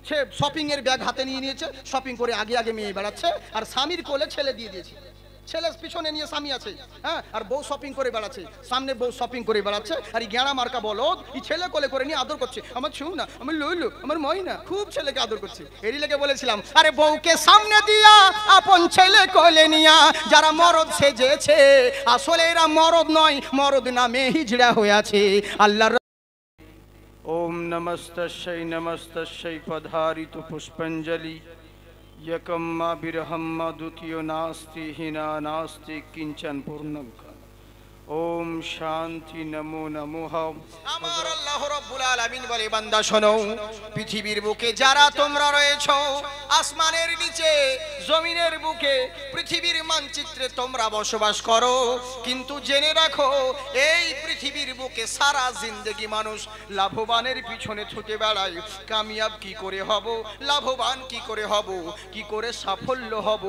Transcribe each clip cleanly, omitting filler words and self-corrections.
সে shopping এর bag হাতে নিয়ে নিয়েছে, শপিং করে আগে আগে মেয়ে বেড়াচ্ছে, আর স্বামীর কোলে ছেলে দিয়ে দিয়েছে, ছেলে পিছনে নিয়ে স্বামী আছে, হ্যাঁ, আর বউ শপিং করে বেড়াচ্ছে, সামনে বউ শপিং করে বেড়াচ্ছে, আর এই গেঁড়া মার্কা বলদ এই ছেলে কোলে করে নিয়ে আদর করছে, আমার ছু না, আমার লইলু, আমার ময়না, খুব ছেলেকে আদর করছে। এরই লেগে বলেছিলাম, আরে বউকে সামনে দিয়া আপন ছেলে কোলে নিয়া যারা মরদ সেজেছে, আসলে এরা মরদ নয়, মরদ নামে হিজড়া হয়ে আছে। আল্লাহর ওম নমস্তস্যৈ নমস্তস্যৈ পধারিতু পুষ্পঞ্জলি একম মা বিরহম মা দ্বিতীয় নাস্তি হীনা নাস্তি কিঞ্চন পূর্ণং। ওম শান্তি নমো নমঃ। আমার আল্লাহ রাব্বুল আলামিন বলে, বান্দা শোনো, পৃথিবীর বুকে যারা তোমরা রয়েছো, আসমানের নিচে, জমিনের বুকে, পৃথিবীর মানচিত্রে তোমরা বসবাস করো, কিন্তু জেনে রাখো এই পৃথিবীর বুকে সারা জিন্দেগি মানুষ লাভবানের পিছনে ছুটে বেড়ায়। কামিয়াব কি করে হব, লাভবান কি করে হব, কি করে সাফল্য হব,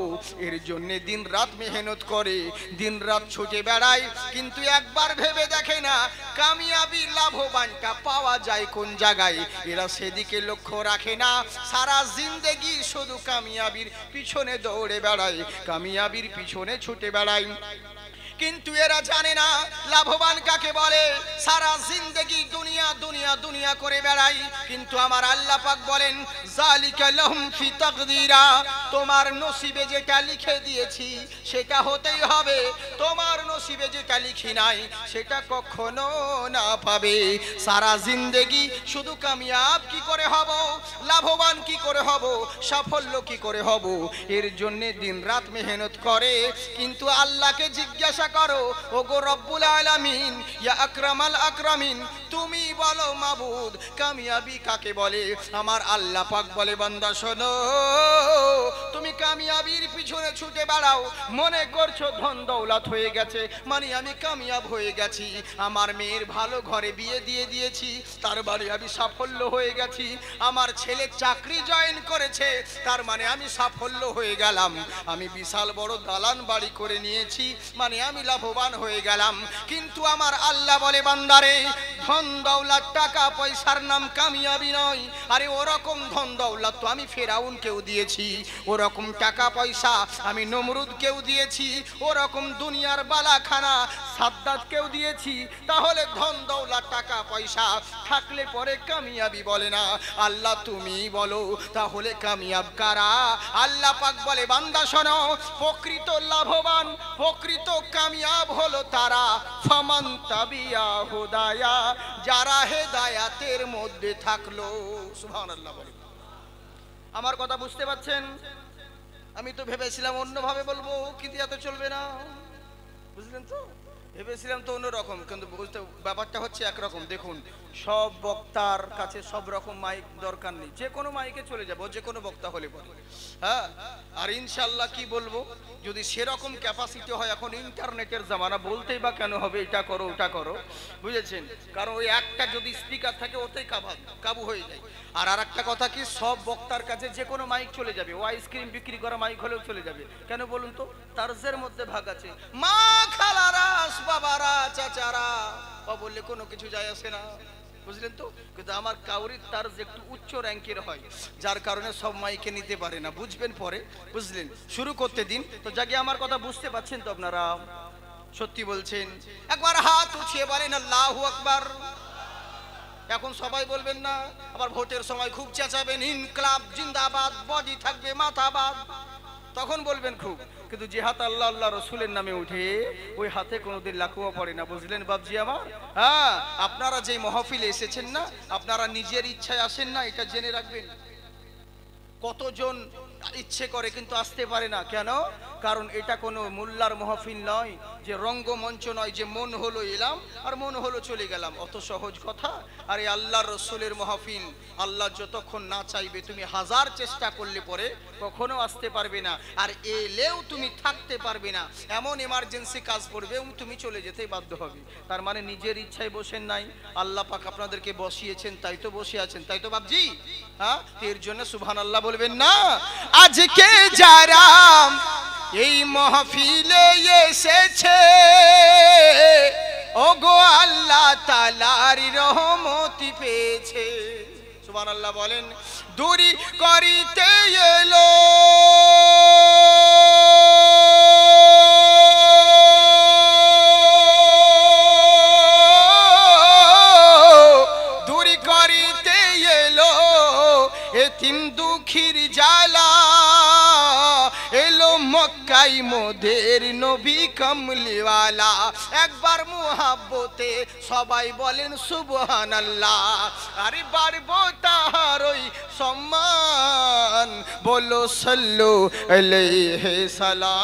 এর জন্য দিন রাত মেহনত করে, দিন রাত ছুটে বেড়ায়, কিন্তু একবার ভেবে দেখে না কামিয়াবি লাভবানটা পাওয়া যায় কোন জায়গায়। এরা সেদিকে লক্ষ্য রাখে না, সারা জিন্দেগি শুধু কামিয়াবির পিছনে দৌড়ে বেড়ায়, কামিয়াবির পিছনে ছুটে বেড়ায়, কিন্তু এরা জানে না লাভবান কাকে বলে। সারা জিন্দেগি দুনিয়া দুনিয়া দুনিয়া করে বেড়াই, কিন্তু আমার আল্লাহ পাক বলেন, যালিকা লাহুম ফি তাকদীরা, তোমার নসিবে যেটা লিখে দিয়েছি সেটা হতেই হবে, তোমার নসিবে যেটা লিখি নাই সেটা কখনো না পাবে। সারা জিন্দেগি শুধু কামিয়াব কি করে হব, লাভবান কি করে হব, সাফল্য কি করে হব, এর জন্য দিন রাত মেহনত করে, কিন্তু আল্লাহকে জিজ্ঞাসা করো, ওগো রব্বুল আলামিন, ইয়া আকরামাল আকরামিন, তুমি বলো মাবুদ কামিয়াবি কাকে বলে। আমার আল্লাহ পাক বলে, বান্দা শোনো, তুমি কামিয়াবির পিছনে ছুটে বেড়াও, মনে করছো ধন দৌলত হয়ে গেছে মানে আমি কামিয়াব হয়ে গেছি, আমার মেয়ের ভালো ঘরে বিয়ে দিয়ে দিয়েছি তার মানে আমি সাফল্য হয়ে গেছি, আমার ছেলে চাকরি জয়েন করেছে তার মানে আমি সাফল্য হয়ে গেলাম, আমি বিশাল বড় দালান বাড়ি করে নিয়েছি মানে আমি লাভবান হয়ে গেলাম। কিন্তু আমার আল্লাহ বলে, বান্দারে, ধন দৌলত টাকা পয়সার নাম কামিয়াবি নয়। আরে ওরকম ধন দৌলত তো আমি ফেরাউনকেও দিয়েছি, ওরকম টাকা পয়সা আমি নমরুদকেও দিয়েছি, ওরকম দুনিয়ার বালাখানা সাদ্দাতকেও দিয়েছি, তাহলে ধন দৌলত টাকা পয়সা থাকলে পরে কামিয়াবি বলে না। আল্লাহ তুমি বলো তাহলে কামিয়াব কারা? আল্লাহ পাক বলে, বান্দা শোনো, প্রকৃত লাভবান প্রকৃত কামিয়াব হলো তারা, ফামান তাবিয়া হুদায়া, যারা হেদায়াতের মধ্যে থাকলো। সুবহানাল্লাহ বলে। আমার কথা বুঝতে পারছেন? আমি তো ভেবেছিলাম অন্যভাবে বলবো, কিন্তু এত চলবে না, বুঝলেন তো? ভেবেছিলাম তো অন্যরকম, কিন্তু বুঝতে ব্যাপারটা হচ্ছে একরকম। দেখুন, সব বক্তার কাছে সব রকম মাইক দরকার নেই, যে কোনো মাইকে চলে যাবো, যে কোনো বক্তা হলে পরে, হ্যাঁ। আর ইনশাল্লাহ কি বলবো, যদি সেরকম ক্যাপাসিটি হয়, এখন ইন্টারনেটের জামানা, বলতেই বা কেন হবে এটা করো ওটা করো, বুঝেছেন? কারণ ওই একটা যদি স্পিকার থাকে ওতেই কাবু হয়ে যায়। আর একটা কথা কি, সব বক্তার কাছে যে কোনো মাইক চলে যাবে, ও আইসক্রিম বিক্রি করা মাইক হলেও চলে যাবে। কেন বলুন তো? তার্জের মধ্যে ভাগ আছে, মা খালারা বাবারা চাচারা বললে কোনো কিছু যায় আসে না, বুঝলেন তো? কিন্তু আমার কাউরির তার্জ একটু উচ্চ র্যাঙ্কের হয়, যার কারণে সব মাইকে নিতে পারে না, বুঝবেন পরে, বুঝলেন? শুরু করতে দিন তো। জাগে আমার কথা বুঝতে পারছেন তো আপনারা? সত্যি বলছেন? একবার হাত উঠিয়ে বলেন আল্লাহু আকবার। এখন সবাই বলবেন না, আবার ভোটের সময় খুব চেঁচাবেন, ইনকলাব জিন্দাবাদ, বডি থাকবে মাথাবাদ, তখন বলবেন খুব। কিন্তু যে হাত আল্লাহ আল্লাহ রসুলের নামে উঠে, ওই হাতে কোনোদিন লাকুয়া পড়ে না, বুঝলেন বাবজি আমার? হ্যাঁ, আপনারা যে মহফিলে এসেছেন না, আপনারা নিজের ইচ্ছায় আসেন না, এটা জেনে রাখবেন। কতজন ইচ্ছে করে কিন্তু আসতে পারে না, কেন? কারণ এটা কোনো মোল্লার মহফিল নয়, যে রঙ্গমঞ্চ নয়, যে মন হলো এলাম আর মন হলো চলে গেলাম, অত সহজ কথা। আর এই আল্লাহর রসুলের মহফিল, আল্লাহ যতক্ষণ না চাইবে তুমি হাজার চেষ্টা করলে পরে কখনো আসতে পারবে না, আর এলেও তুমি থাকতে পারবে না, এমন এমার্জেন্সি কাজ পড়বে তুমি চলে যেতেই বাধ্য হবে। তার মানে নিজের ইচ্ছায় বসেন নাই, আল্লাহ পাক আপনাদেরকে বসিয়েছেন, তাই তো বসে আছেন, তাই তো বাবজি? হ্যাঁ, এর জন্য সুবহানাল্লাহ বলবেন না? আজকে যারা এই মহফিলে এসেছে, ওগো আল্লাহ তাআলার রহমতি পেয়েছে। সুবহানাল্লাহ বলেন। দূরি করিতে এলো দূরি করিতে এলো এতিম দুঃখীর জ্বালা এলো মক্কাই মোদের নবী কমলিওয়ালা একবার মুহাব্বতে সবাই বলেন সুবহানাল্লাহ আরে বাড়বো তাহার ওই সম্মান বলো সাল্লু আলাইহি সালাম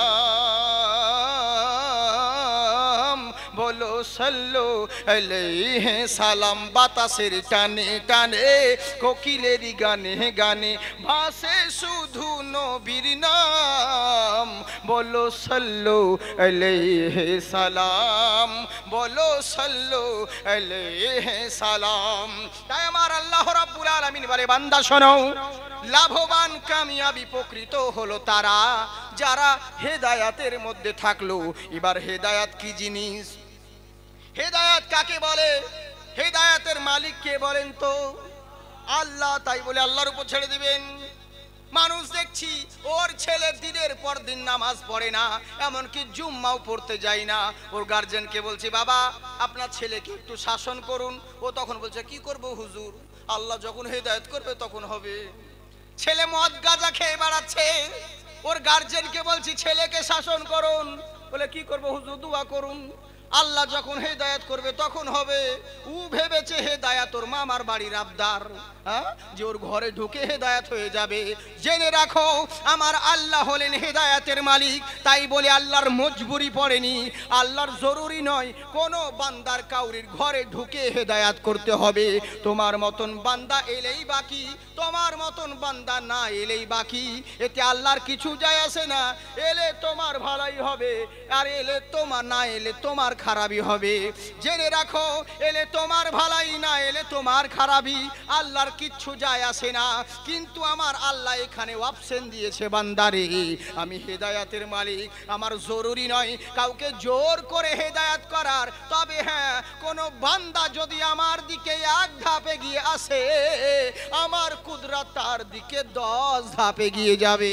বলো সাল্লু আলাইহি সালাম বাতাসের টানে টানে কোকিলের গানে গানে ভাসে শুধু নবীর নাম বলো সাল্লু আলাইহি সালাম বলো সাল্লু আলাইহি সালাম তাই আমার আল্লাহ রাব্বুল আলামিন বলে বান্দা শোনো লাভবান কামিয়াবি প্রকৃত হলো তারা যারা হেদায়েতের মধ্যে থাকলো এবার হেদায়েত কি জিনিস হেদায়েত কাকে বলে হেদায়েতের মালিক কে বলেন তো আল্লাহ তাই বলে আল্লাহর উপর ছেড়ে দিবেন মানুষ দেখছি ওর ছেলে দিনের পর দিন নামাজ পড়ে না এমনকি জুম্মাও পড়তে যায় না ওর গার্জিয়ানকে বলছে বাবা আপনার ছেলেকে একটু শাসন করুন ও তখন বলছে কি করব হুজুর আল্লাহ যখন হেদায়েত করবে তখন হবে ছেলে মদ গাঁজা খেয়ে বেড়াচ্ছে ওর গার্জিয়ানকে বলছি ছেলেকে শাসন করুন বলে কি করব হুজুর দোয়া করুন আল্লাহ যখন হেদায়েত করবে তখন হবে ও ভেবেছে হেদায়েত ওর মামার বাড়ির আবদার যে ওর ঘরে ঢুকে হেদায়েত হয়ে যাবে জেনে রাখো আমার আল্লাহ হলেন হেদায়েতের মালিক তাই বলে আল্লাহর মজবুরি পড়েনি আল্লাহর জরুরি নয় কোনো বান্দার কাউরির ঘরে ঢুকে হেদায়েত করতে হবে তোমার মতন বান্দা এলেই বাকি তোমার মতন বান্দা না এলেই বাকি এতে আল্লাহর কিছু যায় আসে না এলে তোমার ভালোই হবে আর এলে তোমার না এলে তোমার খারাপই হবে জেনে রাখো এলে তোমার ভালাই না এলে তোমার খারাপই আল্লাহর কিচ্ছু যায় আসে না কিন্তু আমার আল্লাহ এখানে অপশন দিয়েছে বান্দারে আমি হেদায়েতের মালিক আমার জরুরি নয় কাউকে জোর করে হেদায়েত করার তবে হ্যাঁ কোনো বান্দা যদি আমার দিকে এক ধাপে গিয়ে আসে আমার কুদরত তার দিকে 10 ধাপে গিয়ে যাবে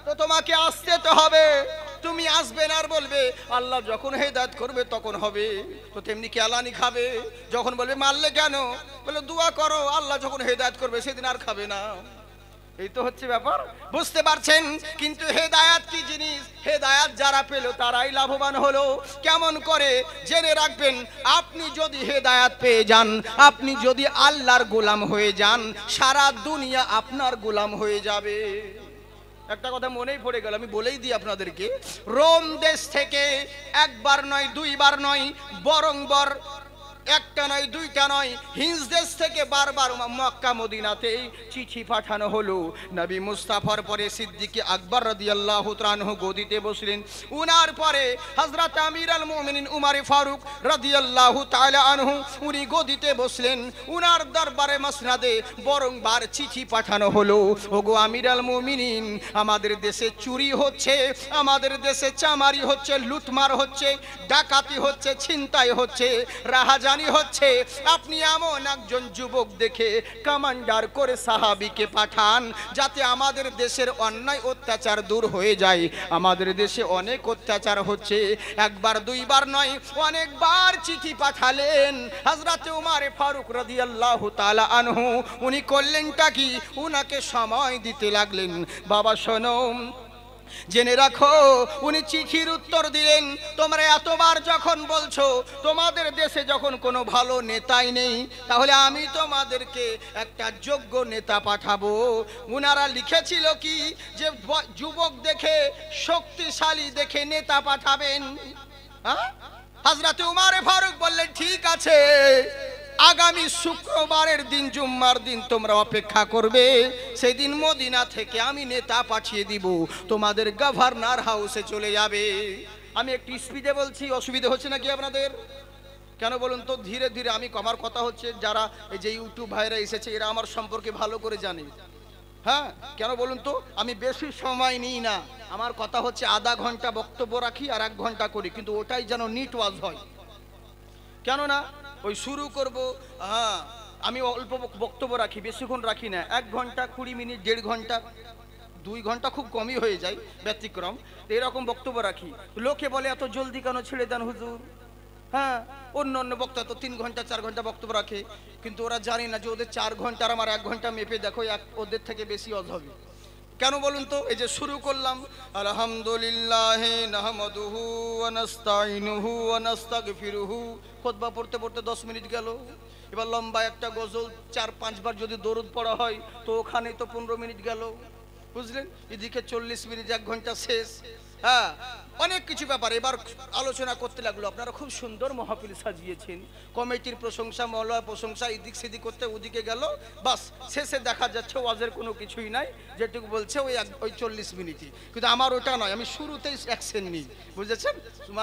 তো তোমাকে আসতে তো হবে তুমি আসবে না আর বলবে আল্লাহ যখন হেদায়েত করবে তখন হবে তো তেমনি কেলানি খাবে যখন বলবে মারলে কেন বলে দোয়া করো আল্লাহ যখন হেদায়েত করবে সেদিন আর খাবে না এই তো হচ্ছে ব্যাপার বুঝতে পারছেন কিন্তু হেদায়েত কি জিনিস হেদায়েত যারা পেল তারাই লাভবান হলো কেমন করে জেনে রাখবেন আপনি যদি হেদায়েত পেয়ে যান আপনি যদি আল্লাহর গোলাম হয়ে যান সারা দুনিয়া আপনার গোলাম হয়ে যাবে একটা কথা মনেই পড়ে গেল আমি বলেই দিই আপনাদেরকে রোম দেশ থেকে একবার নয় দুইবার নয় বরংবর একটা নয় দুইটা নয় হিন্স দেশ থেকে বারবার মক্কা মদিনাতে চিঠি পাঠানো হলো নবী মুস্তাফার পরে সিদ্দিক আকবর রাদিয়াল্লাহু তাআলা আনহু গদিতে বসলেন উনার পরে হযরত আমির আল মুমিনিন উমর ফারুক রাদিয়াল্লাহু তাআলা আনহু উনি গদিতে বসলেন উনার দরবারে মসনদে বরংবার চিঠি পাঠানো হলো ওগো আমির আল মুমিনিন আমাদের দেশে চুরি হচ্ছে আমাদের দেশে চামারি হচ্ছে লুটমার হচ্ছে ডাকাতি হচ্ছে ছিনতাই হচ্ছে রাহাজানি হচ্ছে আপনি এমন একজন যুবক দেখে কমান্ডার করে সাহাবীকে পাঠান যাতে আমাদের দেশের অন্যায় অত্যাচার দূর হয়ে যায় আমাদের দেশে অনেক অত্যাচার হচ্ছে একবার দুইবার নয় অনেকবার চিঠি পাঠালেন হযরত উমর ফারুক রাদিয়াল্লাহু তাআলা আনহু উনি করলেনটা কি উনাকে সময় দিতে লাগলেন বাবা শোনো জেনে রাখো উনি চিঠির উত্তর দিলেন তোমরা এতবার যখন বলছো তোমাদের দেশে যখন কোনো ভালো নেতাই নেই তাহলে আমি তোমাদেরকে একটা যোগ্য নেতা পাঠাবো উনারা লিখেছিল কি যে যুবক দেখে শক্তিশালী দেখে নেতা পাঠাবেন হযরত উমর ফারুক বললেন ঠিক আছে আগামী শুক্রবারের দিন জুম্মার দিন তোমরা অপেক্ষা করবে সেই দিন মদিনা থেকে আমি নেতা পাঠিয়ে দিব তোমাদের গভর্নর হাউসে চলে যাবে আমি একটু স্পিডে বলছি অসুবিধা হচ্ছে নাকি আপনাদের কেন বলুন তো ধীরে ধীরে আমি আমার কথা হচ্ছে যারা এই যে ইউটিউব ভাইরা এসেছে এরা আমার সম্পর্কে ভালো করে জানে হ্যাঁ কেন বলুন তো আমি বেশি সময় নিই না আমার কথা হচ্ছে আধা ঘন্টা বক্তব্য রাখি আর 1 ঘন্টা করি কিন্তু ওটাই যেন নিট ওয়াজ হয় কেন না ওই শুরু করব আমি অল্প বক্তব্য রাখি, বেশিক্ষণ রাখি না, 1 ঘন্টা 20 মিনিট, 1.5 ঘন্টা, 2 ঘন্টা খুব কমই হয়ে যায়, ব্যতিক্রম। এরকম বক্তব্য রাখি। লোকে বলে এত জলদি কেন ছেড়ে দেন হুজুর? হ্যাঁ, অন্য অন্য বক্তা তো 3 ঘন্টা 4 ঘন্টা বক্তব্য রাখে, কিন্তু ওরা জানে না যে ওদের 4 ঘন্টার আমার 1 ঘন্টা মেপে দেখো ওদের থেকে বেশি অজ হবে। কেন বলুন তো? এই যে শুরু করলাম আলহামদুলিল্লাহ নাহমাদুহু ওয়া নাস্তাইনুহু ওয়া নাস্তাগফিরুহু, খুতবা পড়তে পড়তে 10 মিনিট গেল। এবার লম্বা একটা গজল 4-5 বার যদি দরুদ পড়া হয় তো ওখানে তো 15 মিনিট গেল, বুঝলেন? এদিকে 40 মিনিট, 1 ঘন্টা শেষ। হ্যাঁ, অনেক কিছু ব্যাপার এবার আলোচনা করতে লাগলো। আপনারা খুব সুন্দর মাহফিল সাজিয়েছেন, কমিটির প্রশংসা, মওলার প্রশংসা, এদিক সেদিক করতে ওদিকে গেল, বাস শেষে দেখা যাচ্ছে ওয়াজের কোনো কিছুই নাই, যেটুকু বলছে ওই 40 মিনিটই। কিন্তু আমার ওটা নয়, আমি শুরুতেই অ্যাকশন নিই, বুঝেছেন?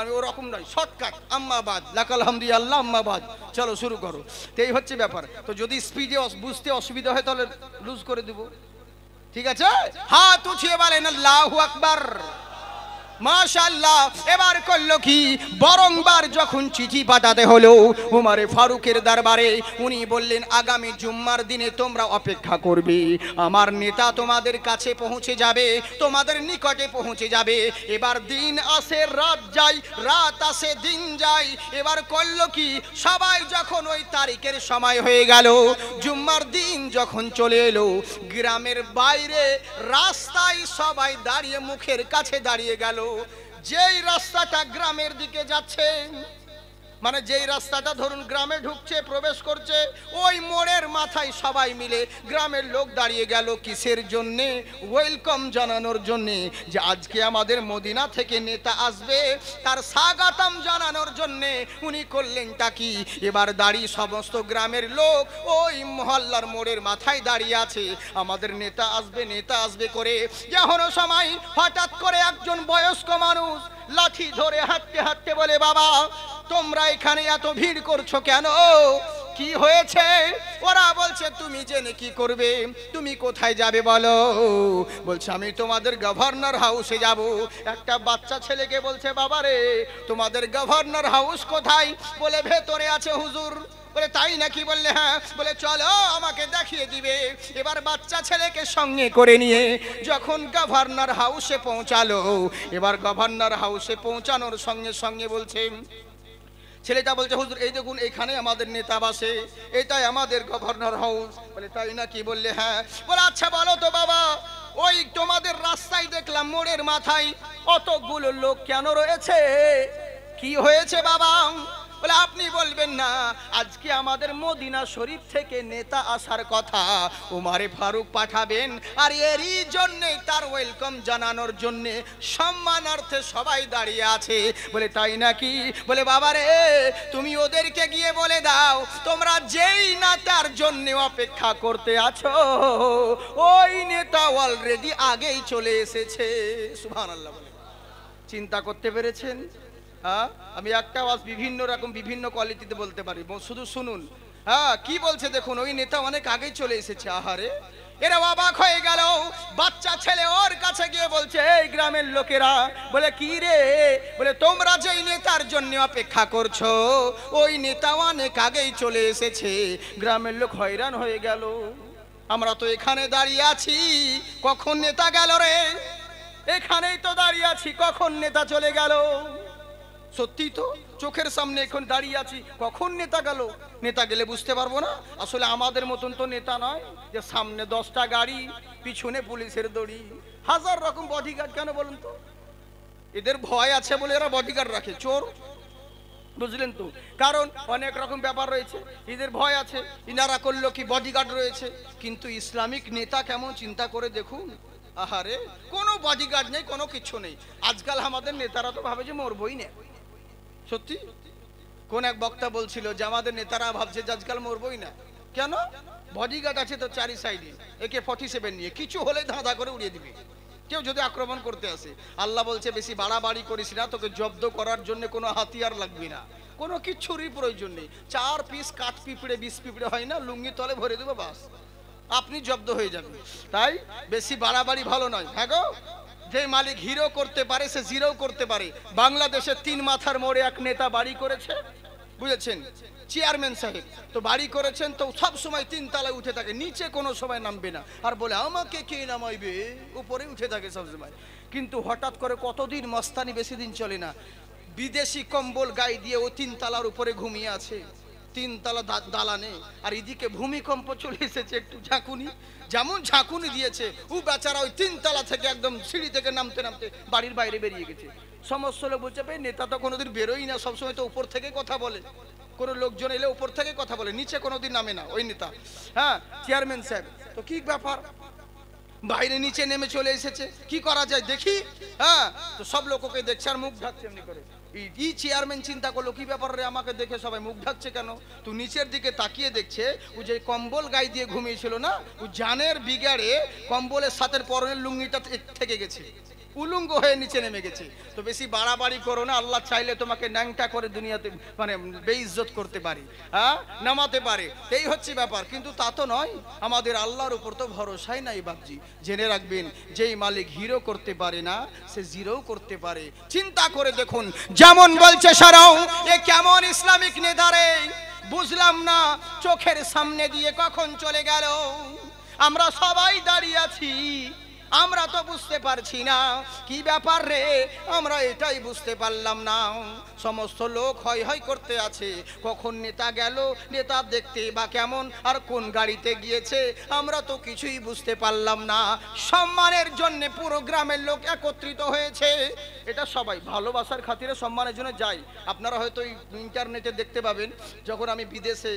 আমি ওরকম নয়, শর্টকাট, আম্মাবাদ লাকাল হামদি আল্লাহ আম্মাবাদ, চলো শুরু করো। তো এই হচ্ছে ব্যাপার। তো যদি স্পিডে বুঝতে অসুবিধা হয় তাহলে লুজ করে দেব, ঠিক আছে? হাত উঠিয়ে বলেন আল্লাহু আকবার, মাশাআল্লাহ। এবার করলো কি, বরংবার যখন চিঠি পাঠাতে হলো উমারে ফারুকের দরবারে, উনি বললেন আগামী জুম্মার দিনে তোমরা অপেক্ষা করবে, আমার নেতা তোমাদের কাছে পৌঁছে যাবে, তোমাদের নিকটে পৌঁছে যাবে। এবার দিন আসে রাত যায়, রাত আসে দিন যায়। এবার করলো কি, সবাই যখন ওই তারিখের সময় হয়ে গেল, জুম্মার দিন যখন চলে এলো, গ্রামের বাইরে রাস্তায় সবাই দাঁড়িয়ে মুখের কাছে দাঁড়িয়ে গেল। যেই রাস্তাটা গ্রামের দিকে যাচ্ছে, মানে যেই রাস্তাটা ধরুন গ্রামে ঢুকছে, প্রবেশ করছে, ওই মোড়ের মাথায় সবাই মিলে গ্রামের লোক দাঁড়িয়ে গেল। কিসের জন্যে? ওয়েলকাম জানানোর জন্যে, যে আজকে আমাদের মদিনা থেকে নেতা আসবে, তার স্বাগতম জানানোর জন্যে উনি করলেনটা কি, এবার দাঁড়িয়ে সমস্ত গ্রামের লোক ওই মহল্লার মোড়ের মাথায় দাঁড়িয়ে আছে, আমাদের নেতা আসবে, নেতা আসবে করে। এখনো সময় হঠাৎ করে একজন বয়স্ক মানুষ লাঠি ধরে হাঁটতে হাঁটতে বলে, বাবা তোমরা এখানে এত ভিড় করছো কেন? কি হয়েছে? ওরা বলছে তুমি জেনে কি করবে, তুমি কোথায় যাবে বলো? বলছে আমি তোমাদের গভর্নর হাউসে যাব। একটা বাচ্চা ছেলেকে বলছে, বাবা রে তোমাদের গভর্নর হাউস কোথায়? বলে ভেতরে আছে হুজুর। বলে তাই নাকি? বললে হ্যাঁ। বলে চলো আমাকে দেখিয়ে দিবে। এবার বাচ্চা ছেলেকে সঙ্গে করে নিয়ে যখন গভর্নর হাউসে পৌঁছালো, এবার গভর্নর হাউসে পৌঁছানোর সঙ্গে সঙ্গে বলছে, ছেলেটা বলছে হুজুর এই দেখুন এখানে আমাদের নেতা বসে, এটাই আমাদের গভর্নর হাউস। বলে তাই নাকি? বললে হ্যাঁ। বলে আচ্ছা বলো তো বাবা, ওই তোমাদের রাস্তায় দেখলাম মোড়ের মাথায় অতগুলো লোক কেন রয়েছে? কি হয়েছে বাবা? বলে আপনি বলবেন না, আজকে আমাদের মদিনা শরীফ থেকে নেতা আসার কথা, উমারে ফারুক পাঠাবেন, আর এরই জন্যে তার ওয়েলকাম জানানোর জন্যে সম্মানার্থে সবাই দাঁড়িয়ে আছে। বলে তাই নাকি? বলে বাবা রে তুমি ওদেরকে গিয়ে বলে দাও, তোমরা যেই নেতার জন্য অপেক্ষা করতে আছো ওই নেতা অলরেডি আগেই চলে এসেছে। সুবহানাল্লাহ। বলে চিন্তা করতে পেরেছেন? আমি একটা আওয়াজ বিভিন্ন রকম বিভিন্ন কোয়ালিটিতে বলতে পারি, শুধু শুনুন। হ্যাঁ কি বলছে দেখুন, ওই নেতা অনেক আগেই চলে এসেছে। আহারে, এরা অবাক হয়ে গেল। বাচ্চা ছেলে ওর কাছে গিয়ে বলছে, এই গ্রামের লোকেরা, বলে কি রে? বলে তোমরা যেই নেতার জন্য অপেক্ষা করছো ওই নেতা অনেক আগেই চলে এসেছে। গ্রামের লোক হয়রান হয়ে গেল, আমরা তো এখানে দাঁড়িয়ে আছি, কখন নেতা গেল রে? এখানেই তো দাঁড়িয়ে আছি, কখন নেতা চলে গেল? সত্যি তো, চোখের সামনে এখন দাঁড়িয়ে আছি, কখন নেতা গেল? নেতা গেলে বুঝতে পারবো না? আসলে আমাদের মতন তো নেতা নয় যে সামনে 10টা গাড়ি, পিছনে পুলিশের দড়ি, 1000 রকম বডিগার্ড। কেন বলুন তো? এদের ভয় আছে বলে এরা বডিগার্ড রাখে, চোর, বুঝলেন তো? কারণ অনেক রকম ব্যাপার রয়েছে, এদের ভয় আছে। ইনারা করলো কি, বডিগার্ড রয়েছে। কিন্তু ইসলামিক নেতা কেমন চিন্তা করে দেখুন। আহারে, কোনো বডিগার্ড নেই, কোনো কিছু নেই। আজকাল আমাদের নেতারা তো ভাবে যে মরবই না। সত্যি, কোন এক বক্তা বলছিল যে আমাদের নেতারা ভাবছে যে আজকাল মরবই না। কেন? বডিগার্ড আছে তো চারি সাইডে, AK-47 নিয়ে, কিছু হলে ধাঁধা করে উড়িয়ে দিবে কেউ যদি আক্রমণ করতে আসে। আল্লাহ বলছে বেশি বাড়াবাড়ি করিস না, তোকে জব্দ করার জন্য কোনো হাতিয়ার লাগবে না, কোনো কিচ্ছুরই প্রয়োজন নেই। 4 পিস কাঠ পিঁপড়ে, 20 পিঁপড়ে হয় না, লুঙ্গি তলে ভরে দেবো, বাস আপনি জব্দ হয়ে যাবেন। তাই বেশি বাড়াবাড়ি ভালো নয়। হ্যাঁ গো, যে মালিক হিরো করতে পারে সে জিরো করতে পারে। বাংলাদেশের 3 মাথার মোড়ে এক নেতা বাড়ি করেছে, বুঝেছেন? চেয়ারম্যান সাহেব তো বাড়ি করেছেন, তো সব সময় 3 তলায় উঠে থাকে, নিচে কোনো সময় নামবে না, আর বলে আমাকে কে নামাইবে, উপরে উঠে থাকে সব সময়। কিন্তু হঠাৎ করে কতদিন মস্তানি, বেশি দিন চলে না, বিদেশি কম্বল গায়ে দিয়ে ও 3 তলার উপরে ঘুমিয়ে আছে, 3 তলা দালানে, আর এদিকে ভূমিকম্প চলে এসেছে, একটু ঝাঁকুনি, যেমন ঝাঁকুনি দিয়েছে ও বেচারা ওই 3 তলা থেকে একদম সিঁড়ি থেকে নামতে নামতে বাড়ির বাইরে বেরিয়ে গেছে। সমস্ত লোক বলছে ভাই নেতা তো কোনোদিন বেরোই না, সবসময় তো উপর থেকে কথা বলে, কোনো লোকজন এলে উপর থেকে কথা বলে, নিচে কোনোদিন নামে না ওই নেতা। হ্যাঁ, চেয়ারম্যান সাহেব তো কি ব্যাপার, বাইরে নিচে নেমে চলে এসেছে, কি করা যায় দেখি। হ্যাঁ, তো সব লোককে দেখছে আর মুখ ঢাকছে এমনি করে। এই চেয়ারম্যান চিন্তা করলো কি ব্যাপার রে, আমাকে দেখে সবাই মুখ ঢাকছে কেন? তো নিচের দিকে তাকিয়ে দেখছে ও যে কম্বল গায়ে দিয়ে ঘুমিয়েছিল না, ও জানের বিগাড়ে কম্বলের সাথে পরনের লুঙ্গিটা থেকে গেছে, উলঙ্গ হয়ে নিচে নেমে গেছে। তো বেশি বাড়াবাড়ি করো না, আল্লাহ চাইলে তোমাকে ন্যাংটা করে দুনিয়াতে মানে বেইজ্জত করতে পারে, হ্যাঁ নামাতে পারে, এই হচ্ছে ব্যাপার। কিন্তু তা তো নয়, আমাদের আল্লাহর উপর তো ভরসাই নাই বাপজি। জেনে রাখবেন, যেই মালিক হিরো করতে পারে না সে জিরো করতে পারে। চিন্তা করে দেখুন, যেমন বলছে সারাও, এ কেমন ইসলামিক নেতা রে, বুঝলাম না চোখের সামনে দিয়ে কখন চলে গেল, আমরা সবাই দাঁড়িয়ে আছি, আমরা তো বুঝতে পারছি না কি ব্যাপার রে, আমরা এটাই বুঝতে পারলাম না। সমস্ত লোক হয় হয় করতে আছে, কখন নেতা গেল, নেতা দেখতে বা কেমন, আর কোন গাড়িতে গিয়েছে, আমরা তো কিছুই বুঝতে পারলাম না। সম্মানের জন্য পুরো গ্রামের লোক একত্রিত হয়েছে, এটা সবাই ভালোবাসার খাতিরে সম্মানের জন্য যায়। আপনারা হয়তো ইন্টারনেটে দেখতে পাবেন, যখন আমি বিদেশে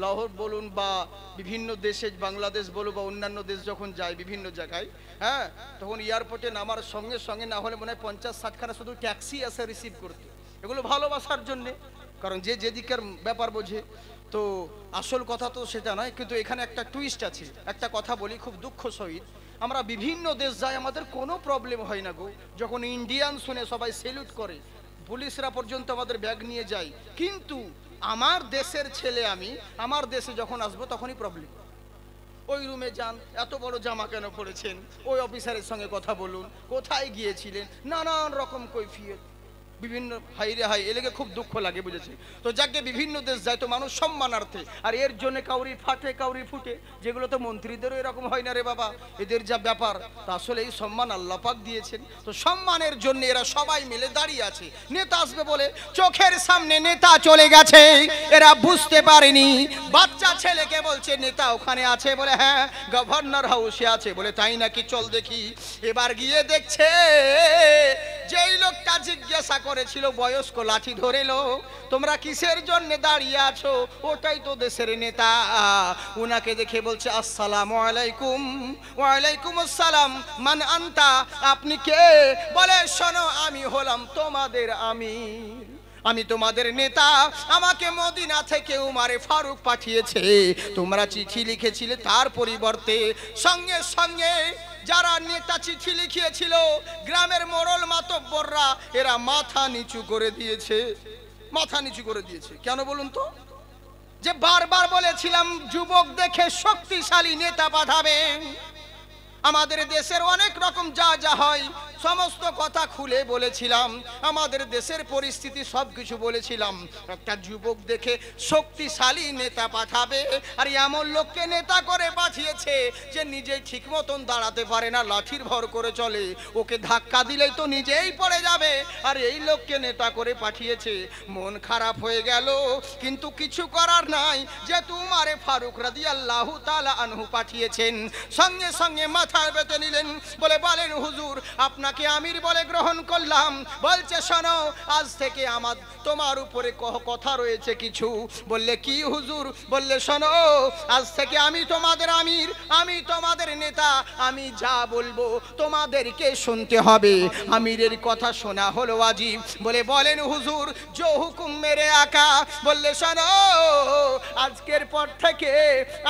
লাহোর বলুন বা বিভিন্ন দেশে, বাংলাদেশ বলুন বা অন্যান্য দেশ যখন যাই বিভিন্ন জায়গায়, হ্যাঁ, তখন এয়ারপোর্টে নামার সঙ্গে সঙ্গে না হলে মনে হয় 50-60 খানা শুধু ট্যাক্সি আসে রিসিভ করতে, এগুলো ভালোবাসার জন্যে, কারণ যে যেদিকের ব্যাপার বোঝে। তো আসল কথা তো সেটা নয়, কিন্তু এখানে একটা টুইস্ট আছে। একটা কথা বলি খুব দুঃখ সহিত, আমরা বিভিন্ন দেশ যাই, আমাদের কোনো প্রবলেম হয় না গো, যখন ইন্ডিয়ান শুনে সবাই সেলুট করে, পুলিশরা পর্যন্ত আমাদের ব্যাগ নিয়ে যায়, কিন্তু আমার দেশের ছেলে আমি আমার দেশে যখন আসবো তখনই প্রবলেম। ওই রুমে যান, এত বড় জামা কেন পড়েছেন, ওই অফিসারের সঙ্গে কথা বলুন, কোথায় গিয়েছিলেন, নানান রকম কৈফিয়ত, বিভিন্ন হাই রে হাই, এলেগে খুব দুঃখ লাগে, বুঝেছি তো। যাকে বিভিন্ন দেশ যায় তো মানুষ সম্মানার্থে, আর এর জন্য কাউরি ফাটে কাউরি ফুটে, যেগুলো তো মন্ত্রীদেরও এরকম হয় না রে বাবা, এদের যা ব্যাপার, তা আসলে এই সম্মান আল্লাহ পাক দিয়েছেন। তো সম্মানের জন্য এরা সবাই মিলে দাঁড়িয়ে আছে, নেতা আসবে বলে চোখের সামনে নেতা চলে গেছে, এরা বুঝতে পারেনি। বাচ্চা ছেলেকে বলছে নেতা ওখানে আছে, বলে হ্যাঁ গভর্নর হাউসে আছে, বলে তাই নাকি, চল দেখি। এবার গিয়ে দেখছে যেই লোকটা জিজ্ঞাসা করেছিল বয়স্ক লাঠি ধরে লোক, তোমরা কিসের জন্য দাঁড়িয়ে আছো, ওটাই তো দেশের নেতা। উনাকে দেখে বলছে আসসালামু আলাইকুম। ওয়ালাইকুম আসসালাম। মান আনতা, আপনি কে? বলে শোনো, আমি হলাম তোমাদের আমির, আমি তোমাদের নেতা, আমাকে মদিনা থেকে উমারে ফারুক পাঠিয়েছে, তোমরা চিঠি লিখেছিলে তার পরিবর্তে। সঙ্গে সঙ্গে যারা নেতা চিঠি লিখিয়েছিল, গ্রামের মোড়ল মাতব্বররা, এরা মাথা নিচু করে দিয়েছে, মাথা নিচু করে দিয়েছে। কেন বলুন তো? যে বারবার বলেছিলাম যুবক দেখে শক্তিশালী নেতা পাঠাবেন, আমাদের দেশের অনেক রকম যা যা হয় সমস্ত কথা খুলে বলেছিলাম, আমাদের দেশের পরিস্থিতি সব কিছু বলেছিলাম। একটা যুবক দেখে শক্তিশালী নেতা পাঠাবে, আর এমন লোককে নেতা করে পাঠিয়েছে যে নিজেই ঠিক মতন দাঁড়াতে পারে না, লাঠির ভর করে চলে, ওকে ধাক্কা দিলেই তো নিজেই পড়ে যাবে, আর এই লোককে নেতা করে পাঠিয়েছে। মন খারাপ হয়ে গেল, কিন্তু কিছু করার নাই, যে উমারে ফারুক রাদিয়াল্লাহু তাআলা আনহু পাঠিয়েছেন। সঙ্গে সঙ্গে মাথা বেঁধে নিলেন, বলেন হুজুর আপনাকে আমির বলে গ্রহণ করলাম। বলছে শোনো, আজ থেকে আমার তোমার উপরে কথা রয়েছে কিছু। বললে কি হুজুর? বললে শোনো, আজ থেকে আমি তোমাদের আমির, আমি তোমাদের নেতা, আমি যা বলবো তোমাদেরকে শুনতে হবে, আমিরের কথা শোনা হলো ওয়াজিব। বলেন হুজুর জো হুকুম মেরে আকা। বললে শোনো, আজকের পর থেকে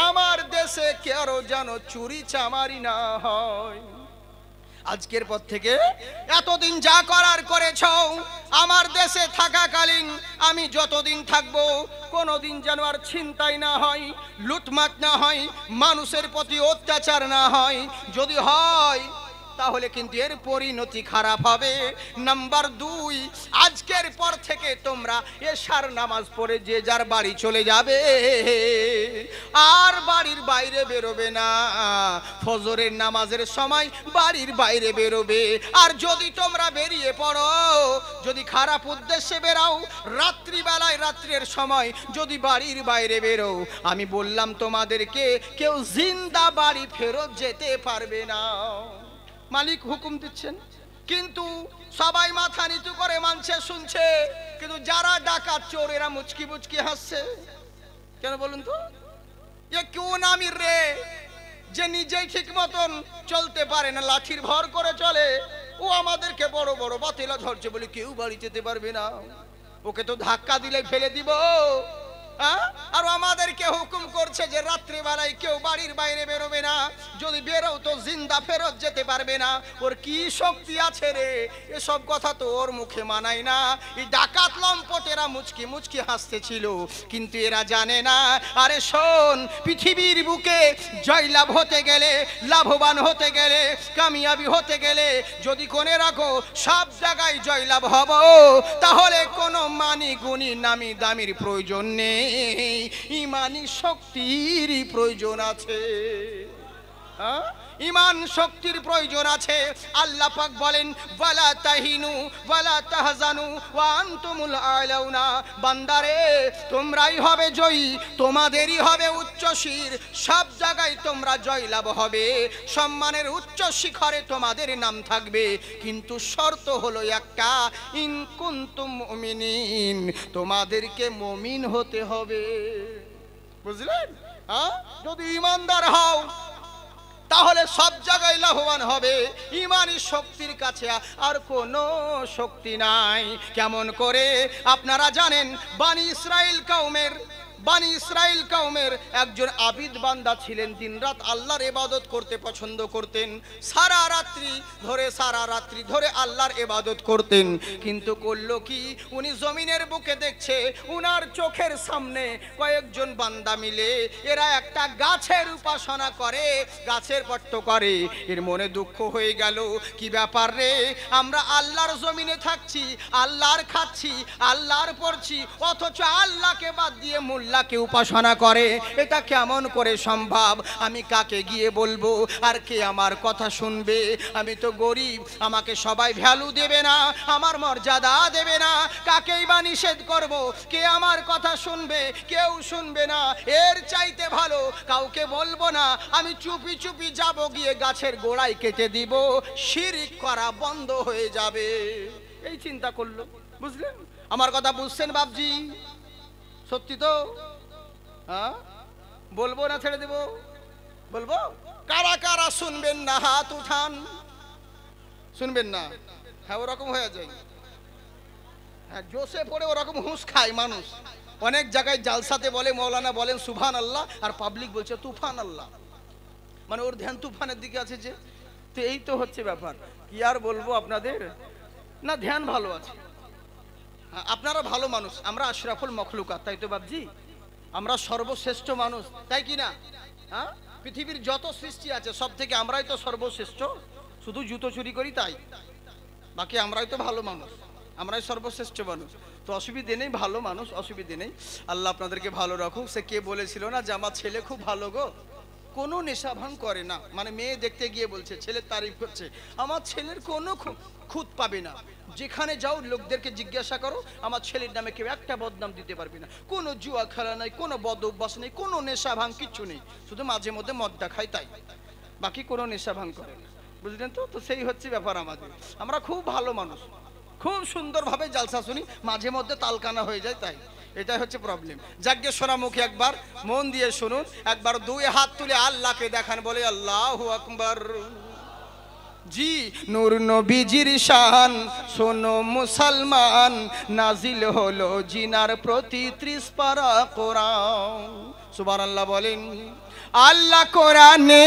আমার দেশে কেউ যেন চুরি চামারি না হয়, আজকের পর থেকে এতদিন যা করার করেছ, আমার দেশে থাকাকালীন আমি যতদিন থাকবো কোনোদিন যেন আর ছিনতাই না হয়, লুটমাট না হয়, মানুষের প্রতি অত্যাচার না হয়, যদি হয় তাহলে কিন্তু এর পরিণতি খারাপ হবে। নাম্বার 2, আজকের পর থেকে তোমরা এশার নামাজ পড়ে যে যার বাড়ি চলে যাবে, আর বাড়ির বাইরে বেরোবে না। ফজরের নামাজের সময় বাড়ির বাইরে বেরোবে। আর যদি তোমরা বেরিয়ে পড়ো, যদি খারাপ উদ্দেশ্যে বেরাও, রাত্রিবেলায় রাত্রের সময় যদি বাড়ির বাইরে বেরো, আমি বললাম তোমাদেরকে কেউ জিন্দা বাড়ি ফেরত যেতে পারবে না। মালিক হুকুম দিচ্ছেন, কিন্তু সবাই মাথা নিচু করে মানছে, শুনছে। কিন্তু যারা ডাকাত চোর এরা মুচকি মুচকি হাসছে। কেন বলুন তো? এ কোন আমির রে যে নিজেই ঠিক মতন চলতে পারে না, লাঠির ভর করে চলে। ও আমাদেরকে বড় বড় বাতিলা ধরছে বলে কেউ বাড়ি যেতে পারবে না। ওকে তো ধাক্কা দিলে ফেলে দিব। আর আমাদেরকে হুকুম করছে যে রাত্রিবেলায় কেউ বাড়ির বাইরে বেরোবে না, যদি বেরো তো জিন্দা ফেরত যেতে পারবে না। ওর কি শক্তি আছে রে? এসব কথা তো ওর মুখে মানায় না। এই ডাকাত লম্পটেরা মুচকি মুচকি হাসতেছিল, কিন্তু এরা জানে না। আরে শোন, পৃথিবীর বুকে জয়লাভ হতে গেলে, লাভবান হতে গেলে, কামিয়াবি হতে গেলে যদি কোনে রাখো সব জায়গায় জয়লাভ হব, তাহলে কোনো মানি গুণী নামি দামির প্রয়োজন নেই, ইমানি শক্তির প্রয়োজন আছে। ইমান শক্তির প্রয়োজন আছে। আল্লাহ পাক বলেন, ওয়ালা তাহিনু ওয়ালা তাহজানু ওয়া আনতুমুল আলাউনা। বান্দারে, তোমরাই হবে জয়ী, তোমাদেরই হবে উচ্চ শির, সব জায়গায় তোমরা জয়লাভ হবে, সম্মানের উচ্চ শিখরে তোমাদের নাম থাকবে। কিন্তু শর্ত হলো একটা, ইন কুনতুম মুমিনিন, তোমাদেরকে মুমিন হতে হবে। বুঝলেন? যদি ইমানদার হও তাহলে সব জায়গায় লাভবান হবে। ইমানি শক্তির কাছে আর কোনো শক্তি নাই। কেমন করে? আপনারা জানেন, বানি ইসরাইল কওমের একজন আবিদ বান্দা ছিলেন, দিনরাত আল্লাহর ইবাদত করতে পছন্দ করতেন, সারা রাত্রি ধরে আল্লাহর ইবাদত করতেন। কিন্তু করলো কি, উনি জমিনের বুকে দেখছে উনার চোখের সামনে কয়েকজন বান্দা মিলে এরা একটা গাছের উপাসনা করে, গাছের পট্ট করে। এর মনে দুঃখ হয়ে গেল, কি ব্যাপার রে, আমরা আল্লাহর জমিনে থাকছি, আল্লাহর খাচ্ছি, আল্লাহর পড়ছি, অথচ আল্লাহকে বাদ দিয়ে মোল্লাকে উপাসনা করে। এটা কেমন করে সম্ভব? আমি কাকে গিয়ে বলবো, আর কে আমার কথা শুনবে? আমি তো গরিব, আমাকে সবাই ভ্যালু দেবে না, আমার মর্যাদা দেবে না, কাকেই বা নিষেধ করব? কে আমার কথা শুনবে? কেউ শুনবে না। এর চাইতে ভালো কাউকে বলবো না, আমি চুপি চুপি যাব, গিয়ে গাছের গোড়ায় কেটে দিব, শিরক করা বন্ধ হয়ে যাবে। এই চিন্তা করলো। বুঝলেন? আমার কথা বুঝছেন বাপজি? সত্যি তো? বলবো না ছেড়ে দেব? বলবো। কারা কারা শুনবেন না হাত উঠান। শুনবেন না? হ্যাঁ, ওরকম হয়ে যায়। হ্যাঁ, জোশে পড়ে ওরকম হুঁশ খায় মানুষ। অনেক জায়গায় জালসাতে বলে, মৌলানা বলেন সুবহান আল্লাহ, আর পাবলিক বলছে তুফান আল্লাহ। মানে ওর ধ্যান তুফানের দিকে আছে যে। তো এই তো হচ্ছে ব্যাপার। কি আর বলবো আপনাদের, না ধ্যান ভালো আছে। আপনারা ভালো মানুষ, আমরা আশরাফুল মখলুকাত, তাই তো বাবজি? আমরা সর্বশ্রেষ্ঠ মানুষ, তাই কি না? পৃথিবীর যত সৃষ্টি আছে সব থেকে আমরাই তো সর্বশ্রেষ্ঠ। শুধু জুতো চুরি করি তাই, বাকি আমরাই তো ভালো মানুষ, আমরাই সর্বশ্রেষ্ঠ মানুষ। তো অসুবিধে নেই, ভালো মানুষ, অসুবিধে নেই। আল্লাহ আপনাদেরকে ভালো রাখুক। সে কে বলেছিল না যে আমার ছেলে খুব ভালো গো, কোনো নেশা ভাঙ করে না। মানে মেয়ে দেখতে গিয়ে বলছে, ছেলের তারিফ করছে, আমার ছেলের কোনো খুঁত পাবে না। যেখানে যাও লোকদেরকে জিজ্ঞাসা করো, আমার ছেলের নামে কেউ একটা বদনাম দিতে পারবে না। কোনো জুয়া খেলা নাই, কোনো বদ অভ্যাস নেই, কোনো নেশা ভাঙ কিচ্ছু নেই। শুধু মাঝে মধ্যে মদটা খায় তাই, বাকি কোনো নেশা ভাঙ করে না। বুঝলেন তো? তো সেই হচ্ছে ব্যাপার আমাদের। আমরা খুব ভালো মানুষ, খুব সুন্দরভাবে জালসা শুনি, মাঝে মধ্যে তালকানা হয়ে যায় তাই। এটাই হচ্ছে প্রবলেম। যাজ্ঞে সোনামুখী একবার মন দিয়ে শুনুন, একবার দুই হাত তুলে আল্লাহকে দেখান, বলে আল্লাহু আকবার। জি, নূর নবীজির শান শোনো মুসলমান, নাজিল হলো জিনার প্রতি 30 পারা কোরআন। সুবহানাল্লাহ বলেন। আল্লাহ কোরআনে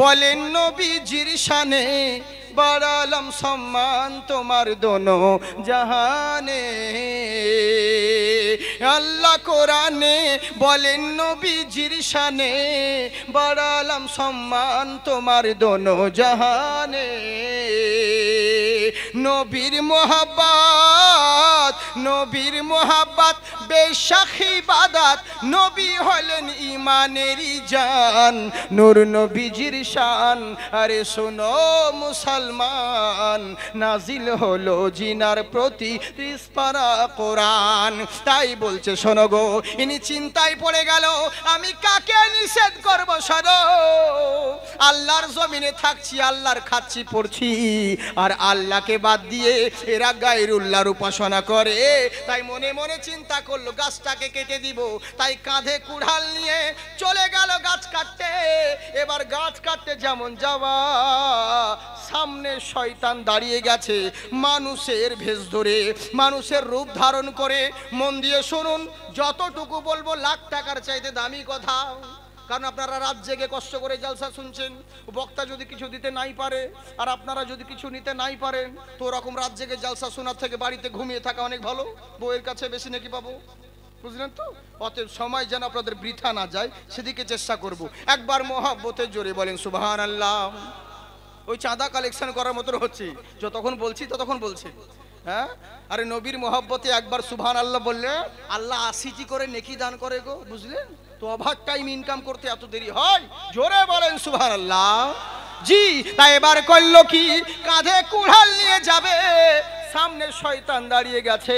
বলেন নবীজির শানে, বাড়ালাম সম্মান তোমার দোনো জাহানে। আল্লাহ কোরআনে বলেন নবীজির শানে, বাড়ালাম সম্মান তোমার দোনো জাহানে। নবীর মোহাব্বত, নবীর মোহাব্বত বেশাখ ইবাদত, নবী হলেন ইমানেরই জান, নূর নবীজির শান। আরে শোনো মুসলমান, নাজিল হলো জিনার প্রতি 30 পারা কোরআন। তাই বলছে শোনো গো, ইনি চিন্তায় পড়ে গেল, আমি কাকে নিষেধ করব শোনো। আল্লাহর জমিনে থাকছি, আল্লাহর খাচ্ছি পড়ছি, আর আল্লাহকে বাদ দিয়ে এরা গায়রুল্লাহর উপাসনা করে। তাই মনে মনে চিন্তা করলো গাছটাকে কেটে দিব, তাই কাঁধে কুড়াল নিয়ে চলে গেল গাছ কাটতে। এবার গাছ কাটতে যেমন যাওয়া, সামনে শয়তান দাঁড়িয়ে গেছে মানুষের ভেষ ধরে, মানুষের রূপ ধারণ করে। মন দিয়ে শুনুন, যতটুকু বলবো লাখ টাকার চাইতে দামি কথা। কারণ আপনারা রাত জেগে কষ্ট করে জলসা শুনছেন, বক্তা যদি কিছু দিতে নাই পারে আর আপনারা যদি কিছু নিতে নাই পারেন, তো ওরকম রাত জেগে জলসা শোনার থেকে বাড়িতে ঘুমিয়ে থাকা অনেক ভালো। বউয়ের কাছে বেশি নাকি পাবো, বুঝলেন তো? অতএব সময় যেন আপনাদের বৃথা না যায় সেদিকে চেষ্টা করব। একবার মহব্বতের জোরে বলেন সুবহানাল্লাহ। ওই চাঁদা কালেকশন করার মতো হচ্ছে, যতক্ষণ বলছি ততক্ষণ বলছে। হ্যাঁ, আরে নবীর মহব্বতে একবার সুবহানাল্লাহ বললে আল্লাহ 80টি করে নেকি দান করে গো, বুঝলেন তো? ওভার টাইম ইনকাম করতে এত দেরি হয়? জোরে বলেন সুবহানাল্লাহ। জি, তাই এবার করলো কি, কাঁধে কুড়াল নিয়ে যাবে, সামনে শয়তান দাঁড়িয়ে গেছে।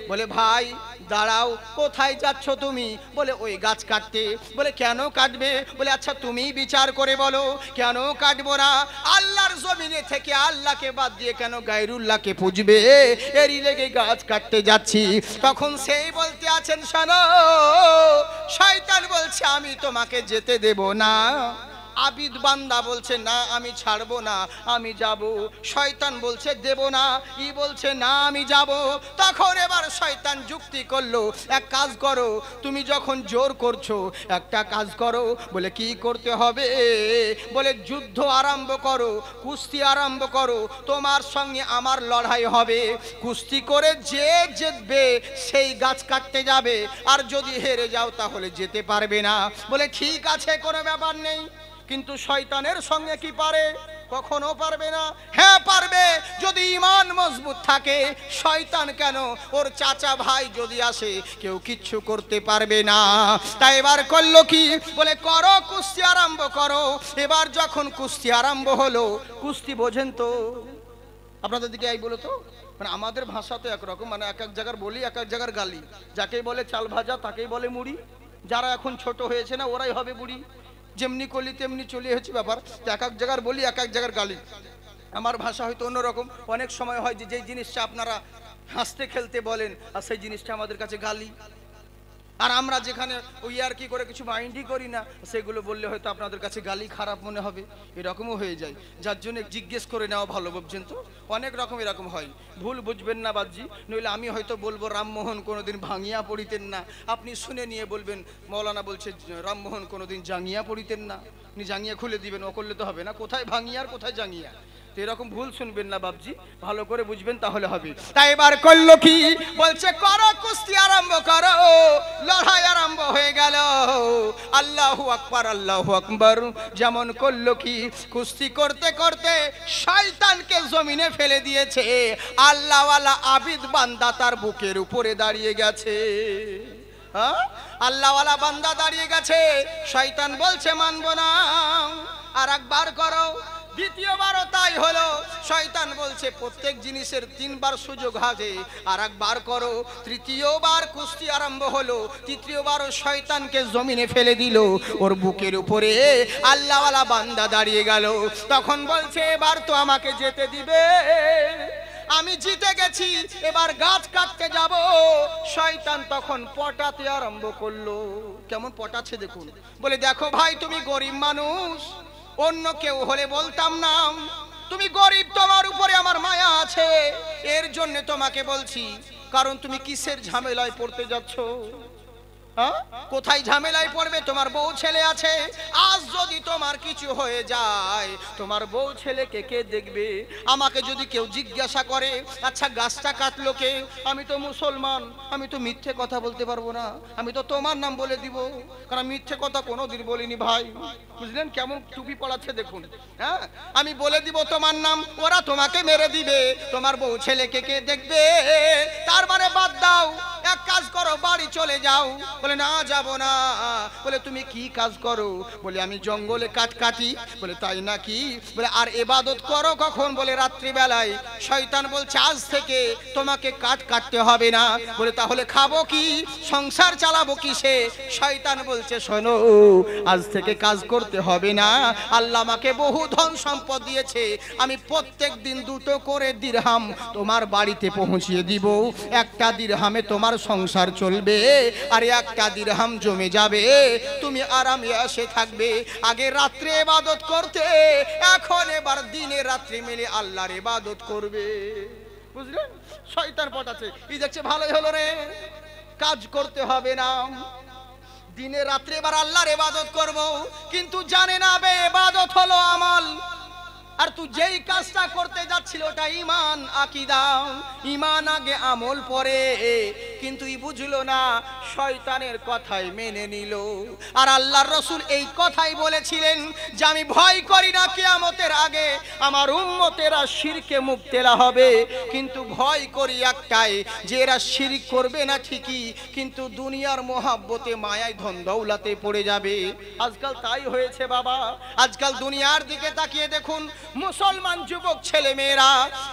বলে ভাই দাঁড়াও, কোথায় যাচ্ছ তুমি? বলে ওই গাছ কাটতে। বলে কেন কাটবে? বলে আচ্ছা তুমি বিচার করে বলো, কেন কাটবো না? আল্লাহর জমিনে থেকে আল্লাহকে বাদ দিয়ে কেন গায়রুল্লাহকে পুজবে? এরই লেগে গাছ কাটতে যাচ্ছি। তখন সেই বলতে আছেন শোনো, শয়তান বলছে আমি তোমাকে যেতে দেব না। আবিদ বান্দা বলছে না আমি ছাড়বো না, আমি যাব। শয়তান বলছে দেব না, ই বলছে না আমি যাব। তখন এবার শয়তান যুক্তি করলো, এক কাজ করো, তুমি যখন জোর করছো একটা কাজ করো। বলে কি করতে হবে? বলে যুদ্ধ আরম্ভ করো, কুস্তি আরম্ভ করো, তোমার সঙ্গে আমার লড়াই হবে। কুস্তি করে যে জিতবে সেই গাছ কাটতে যাবে, আর যদি হেরে যাও তাহলে যেতে পারবে না। বলে ঠিক আছে, কোনো ব্যাপার নেই। কিন্তু শয়তানের সঙ্গে কি পারে? কখনো পারবে না। হ্যাঁ পারবে, যদি ঈমান মজবুত থাকে। শয়তান কেন, ওর চাচা ভাই যদি আসে কেউ কিচ্ছু করতে পারবে না। তাই এবার করলো কি, বলে করো কুস্তি আরম্ভ করো। এবার যখন কুস্তি আরম্ভ হলো, কুস্তি বোঝেন তো আপনাদের দিকে? এই বলো তো, মানে আমাদের ভাষা তো একরকম, মানে এক এক জায়গার বলি এক এক জায়গার গালি। যাকেই বলে চাল ভাজা তাকেই বলে মুড়ি। যারা এখন ছোট হয়েছে না ওরাই হবে বুড়ি। যেমনি করলি তেমনি চলে হচ্ছে ব্যাপার। এক এক জায়গার বলি এক এক জায়গার গালি। আমার ভাষা হয়তো অন্যরকম। অনেক সময় হয় যে যেই জিনিসটা আপনারা হাসতে খেলতে বলেন আর সেই জিনিসটা আমাদের কাছে গালি। আর আমরা যেখানে ওই আর কি করে কিছু মাইন্ডই করি না, সেগুলো বললে হয়তো আপনাদের কাছে গালি খারাপ মনে হবে, এরকমও হয়ে যায়। যার জন্য জিজ্ঞেস করে নেওয়া ভালো, বুঝছেন তো? অনেক রকম এরকম হয়, ভুল বুঝবেন না বাদজি। নইলে আমি হয়তো বলবো রামমোহন কোনোদিন ভাঙিয়া পড়িতেন না, আপনি শুনে নিয়ে বলবেন মৌলানা বলছে রামমোহন কোনোদিন জাঙ্গিয়া পড়িতেন না। আপনি জাঙ্গিয়া খুলে দিবেন, ও করলে তো হবে না। কোথায় ভাঙিয়া আর কোথায় জাঙ্গিয়া, তো এরকম ভুল শুনবেন না বাবজি, ভালো করে বুঝবেন তাহলে হবে। তাই এবার করলো কি, বলছে করো কুস্তি আরম্ভ করো। লড়াই আরম্ভ হয়ে গেল। আল্লাহু আকবার, আল্লাহু আকবার। যেমন করলো কি, কুস্তি করতে করতে শয়তানকে জমিনে ফেলে দিয়েছে। আল্লাহওয়ালা আবিদ বান্দা তার বুকের উপরে দাঁড়িয়ে গেছে। হ্যাঁ, আল্লাহওয়ালা বান্দা দাঁড়িয়ে গেছে। শয়তান বলছে মানবো না, আর একবার করো। দ্বিতীয়বারও তাই হলো। শয়তান বলছে প্রত্যেক জিনিসের 3 বার সুযোগ আছে, আর একবার করো। তৃতীয়বার কুস্তি আরম্ভ হলো। তৃতীয়বারও শয়তানকে জমিনে ফেলে দিল। ওর বুকের উপরে আল্লাহওয়ালা বান্দা দাঁড়িয়ে গেল। তখন বলছে এবার তো আমাকে যেতে দিবে, আমি জিতে গেছি, এবার গাছ কাটতে যাব। শয়তান তখন পটাতে আরম্ভ করলো। কেমন পটাচ্ছে দেখুন। বলে দেখো ভাই, তুমি গরিব মানুষ, অন্য কেউ হলে বলতাম না। তুমি গরিব, তোমার উপরে আমার মায়া আছে, এর জন্য তোমাকে বলছি। কারণ তুমি কিসের ঝামেলায় পড়তে যাচ্ছ? কোথায় ঝামেলায় পড়বে? তোমার বউ ছেলে আছে, আজ যদি তোমার কিছু হয়ে যায় তোমার বউ ছেলেকে কে দেখবে? আমাকে যদি কেউ জিজ্ঞাসা করে আচ্ছা গাছটা কাটলো কে, আমি তো মুসলমান, আমি তো মিথ্যে কথা বলতে পারবো না, আমি তো তোমার নাম বলে দিব, কারণ মিথ্যে কথা কোনোদিন বলিনি ভাই। বুঝলেন কেমন টুপি পড়াচ্ছে দেখুন। হ্যাঁ, আমি বলে দিব তোমার নাম, ওরা তোমাকে মেরে দিবে, তোমার বউ ছেলেকে কে দেখবে? তার মানে বাদ দাও, এক কাজ করো, বাড়ি চলে যাও। বলে না যাব না। বলে তুমি কি কাজ করো? বলে আমি জঙ্গলে কাঠ কাটি। বলে তাই নাকি? বলে আর ইবাদত করো কখন? বলে রাত্রি বেলায়। শয়তান বলছে আজ থেকে তোমাকে কাঠ কাটতে হবে না। বলে তাহলে খাবো কি, সংসার চালাবো কিসে? শয়তান বলছে শোনো, আজ থেকে কাজ করতে হবে না, আল্লাহ আমাকে বহু ধন সম্পদ দিয়েছে, আমি প্রত্যেক দিন 2টো করে দিরহাম তোমার বাড়িতে পৌঁছিয়ে দিব, একটা দিরহামে তোমার সংসার চলবে আর একটা দিরহাম জমে যাবে, তুমি আরামে এসে থাকবে। আগে রাত্রে ইবাদত করতে, এখন এবার দিনে রাত্রি মিলে আল্লাহর ইবাদত করবে। বুঝলেন? শয়তান পটাচ্ছে, এই দেখছে ভালোই হলো রে, কাজ করতে হবে না, দিনে রাত্রে এবার আল্লাহর ইবাদত করব। কিন্তু জানে না বে ইবাদত হলো আমল, আর তুই যেই কাজটা করতে যাচ্ছিল ওটা ঈমান আকীদা, ঈমান আগে আমল পরে। কিন্তু ই বুঝলো না, শয়তানের কথাই মেনে নিল। আর আল্লাহর রাসূল এই কথাই বলেছিলেন যে আমি ভয় করি না কিয়ামতের আগে আমার উম্মতেরা শিরকে মুবতলা হবে, কিন্তু ভয় করি একটাই যে এরা শিরক করবে না ঠিকই, কিন্তু দুনিয়ার মোহাব্বতে মায়ায় ধন দৌলতে পড়ে যাবে। আজকাল তাই হয়েছে বাবা। আজকাল দুনিয়ার দিকে তাকিয়ে দেখুন, মুসলমান যুবক ছেলে মেয়েরা,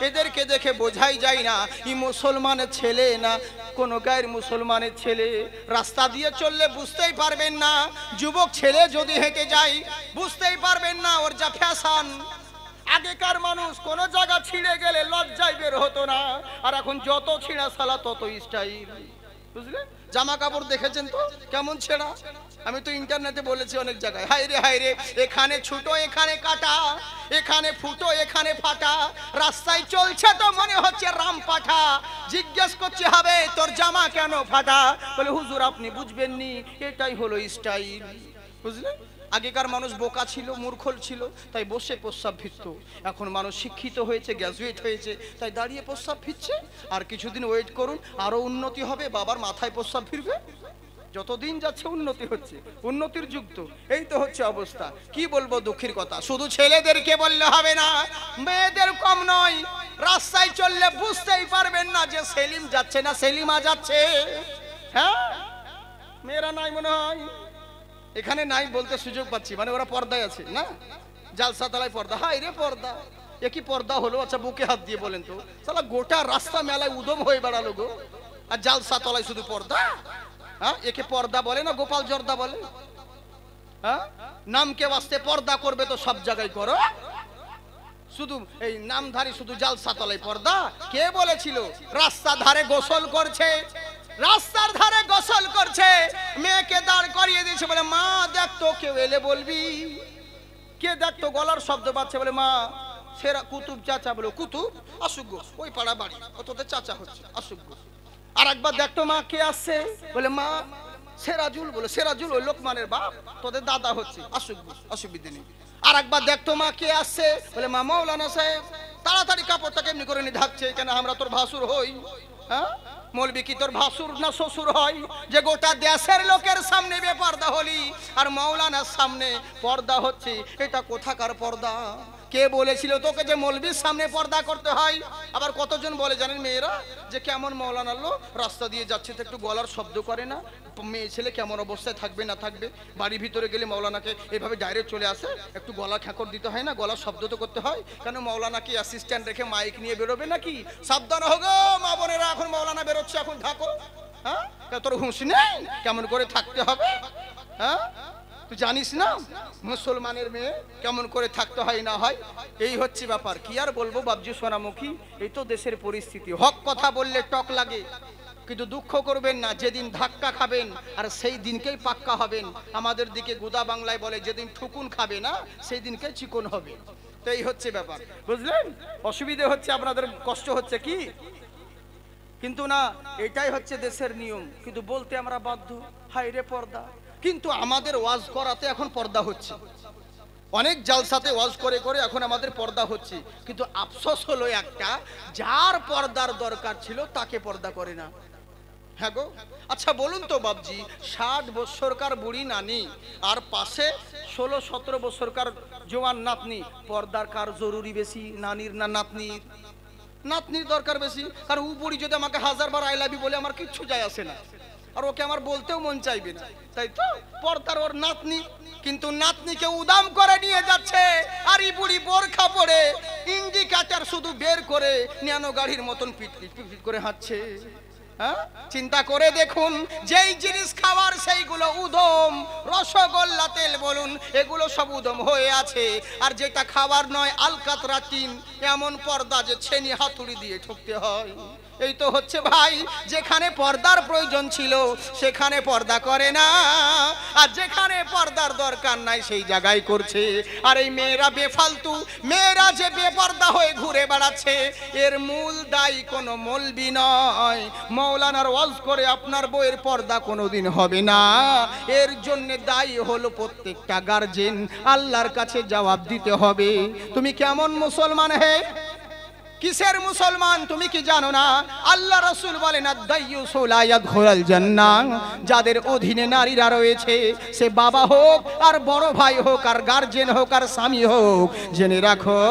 এদেরকে দেখে বোঝাই যায় না ই মুসলমানের ছেলে না কোন গায়ের মুসলমানের ছেলে। রাস্তা দিয়ে চললে বুঝতেই পারবেন না, যুবক ছেলে যদি হেঁটে যায় বুঝতেই পারবেন না ওর যা ফ্যাশন। আগেকার মানুষ কোন জায়গা ছিঁড়ে গেলে লজ্জায় বের হতো না, আর এখন যত ছিঁড়া সালা তত স্টাইল। বুঝলেন? জামা কাপড় দেখেছেন তো কেমন ছেঁড়া? আমি তো ইন্টারনেটে বলেছি অনেক জায়গায়, হায় রে এখানে ছুটো এখানে কাটা, এখানে ফুটো এখানে ফাটা, রাস্তায় চলছে তো মনে হচ্ছে রাম পাঠা। জিজ্ঞেস করছে হবে তোর জামা কেন ফাটা? বলে হুজুর আপনি বুঝবেননি, এটাই হলো স্টাইল। বুঝলেন? আগেকার মানুষ বোকা ছিল, মূর্খ ছিল, তাই বসে প্রস্রাব ফিরত। এখন মানুষ শিক্ষিত হয়েছে, গ্র্যাজুয়েট হয়েছে, তাই দাঁড়িয়ে প্রস্রাব ফিরছে। আর কিছুদিন ওয়েট করুন, আরো উন্নতি হবে, বাবার মাথায় প্রস্রাব ফিরবে। যতদিন যাচ্ছে উন্নতি হচ্ছে, উন্নতির যুগ তো। এই তো হচ্ছে অবস্থা। কি বলবো দুঃখের কথা, শুধু ছেলেদেরকে বললে হবে না, মেয়েদের কম নয়। রাস্তায় চললে বুঝতেই পারবেন না যে সেলিম যাচ্ছে না সেলিমা যাচ্ছে। হ্যাঁ, মেয়েরা নাই মনে হয় এখানে, নাই বলতে সুযোগ পাচ্ছি, মানে ওরা পর্দায় আছে না, জালসা তলায় পর্দা। হায় রে পর্দা, এ কি পর্দা হলো? আচ্ছা বুকে হাত দিয়ে বলেন তো, সালা গোটা রাস্তা মেলায় উদম হয়ে বেড়ালো গো, আর জালসা তলায় শুধু পর্দা। হ্যাঁ, একে পর্দা বলে না গোপাল জর্দা বলে? হ্যাঁ, নামকে বাঁচতে পর্দা করবে তো সব জায়গায় করো, শুধু এই নামধারী শুধু জালসা তলায় পর্দা। কে বলেছিল? রাস্তা ধারে গোসল করছে, রাস্তার ধারে গোসল করছে, মেয়েকে দাঁড় করিয়ে দিয়েছে, বলে মা দেখতো, কেউ এলে বলবি। কে দেখতো? গলার শব্দ পাচ্ছে, বলে মা। সেরা কুতুব চাচা, বলে কুতুব আসুক, ওই পাড়া বাড়ি, তোদের চাচা হচ্ছে, আসুক। আর একবার দেখতো মা কে আসছে, বলে মা সেরাজুল, বলে সেরাজুল ওই লোকমানের বাপ, তোদের দাদা হচ্ছে, আসুক, অসুবিধে নেই। আর একবার দেখতো মা কে আসছে, বলে মা মৌলানা সাহেব, তাড়াতাড়ি কাপড়টাকে এমনি করে নি ঢাকছে, কেন আমরা তোর ভাসুর হই? হ্যাঁ, মৌলবি কি তোর ভাসুর না শ্বশুর হয় যে গোটা দেশের লোকের সামনে বেপর্দা হলি, আর মৌলানার সামনে পর্দা হচ্ছে? এটা কোথাকার পর্দা? কে বলেছিল তোকে যে মৌলবীর সামনে পর্দা করতে হয়? আবার কতজন বলে জানেন মেয়েরা, যে কেমন মৌলানার লোক, রাস্তা দিয়ে যাচ্ছে তো একটু গলার শব্দ করে না, মেয়ে ছেলে কেমন অবস্থায় থাকবে না থাকবে, বাড়ির ভিতরে গেলে মৌলানাকে এভাবে ডাইরেক্ট চলে আসে, একটু গলা খ্যাঁকর দিতে হয় না, গলার শব্দ তো করতে হয়, কেন মৌলানা কি অ্যাসিস্ট্যান্ট রেখে মাইক নিয়ে বেরোবে নাকি? সাবধান হোগো মা বোনেরা, এখন মৌলানা বেরোচ্ছে, এখন থাকো। হ্যাঁ, তোর হুঁশ নেই কেমন করে থাকতে হবে? হ্যাঁ, তুই জানিস না মুসলমানের মেয়ে কেমন করে থাকতে হয় না হয়? এই হচ্ছে ব্যাপার। কি আর বলবো বাবজু সোনামুখী, এই তো দেশের পরিস্থিতি। হক কথা বললে টক লাগে, কিন্তু দুঃখ করবেন না, যেদিন ধাক্কা খাবেন আর সেই দিনকেই পাক্কা হবেন। আমাদের দিকে গুদা বাংলায় বলে, যেদিন ঠুকুন খাবে না সেই দিনকে চিকন হবে। তো এই হচ্ছে ব্যাপার, বুঝলেন? অসুবিধে হচ্ছে, আপনাদের কষ্ট হচ্ছে কি? কিন্তু না, এটাই হচ্ছে দেশের নিয়ম, কিন্তু বলতে আমরা বাধ্য। হায় রে পর্দা। কিন্তু আমাদের ওয়াজ করাতে এখন পর্দা হচ্ছে, অনেক জালসাতে ওয়াজ করে করে এখন আমাদের পর্দা হচ্ছে। কিন্তু আফসোস হলো একটা, যার পর্দার দরকার ছিল তাকে পর্দা করে না। হ্যাঁ গো, আচ্ছা বলুন তো বাবজি, 60 বছরকার বুড়ি নানি আর পাশে 16-17 বছরকার জোয়ান নাতনি, পর্দার কার জরুরি বেশি, নানির না নাতনির? নাতনির দরকার বেশি। আর ও বুড়ি যদি আমাকে 1000 বার আই লাভ ইউ বলে আমার কিচ্ছু যায় আসে না, আর ওকে আমার বলতেও মন চাইবে না, তাই তো? পর্দার ওর নাতনি, কিন্তু নাতনিকে উদাম করে নিয়ে যাচ্ছে, আর এই বুড়ি বোরখা পরে ইন্ডিকেটর শুধু বের করে ন্যানো গাড়ির মতন পিট পিট পিট করে হাঁটছে। হ্যাঁ, চিন্তা করে দেখুন, যেই জিনিস খাওয়ার সেইগুলো উদম, রসগোল্লা তেল বলুন, এগুলো সব উদম হয়ে আছে। আর যেটা খাবার নয় আলকাতরা টিন, এমন পর্দা যে ছেনি হাতুড়ি দিয়ে ঠুকতে হয়। এই তো হচ্ছে ভাই, যেখানে পর্দার প্রয়োজন ছিল সেখানে পর্দা করে না, আর যেখানে পর্দার দরকার নাই সেই জায়গায় করছে। আর এই মেয়েরা বেফালতু, মেয়েরা যে বেপর্দা হয়ে ঘুরে বেড়াচ্ছে, এর মূল দায়ী কোনো মৌলবি নয়। মৌলানার ওয়াজ করে আপনার বইয়ের পর্দা কোনোদিন হবে না, এর জন্য দায়ী হলো প্রত্যেকটা গার্জেন। আল্লাহর কাছে জবাব দিতে হবে। তুমি কেমন মুসলমান হে, কিসের মুসলমান তুমি কি জানো না? আল্লাহ রাসূল বলেন, আদ-দাইয়ুসু লা ইয়াদখুলুল জান্নাহ। যাদের অধীনে নারীরা রয়েছে, সে বাবা হোক আর বড় ভাই হোক আর গার্জেন হোক আর স্বামী হোক, জেনে রাখো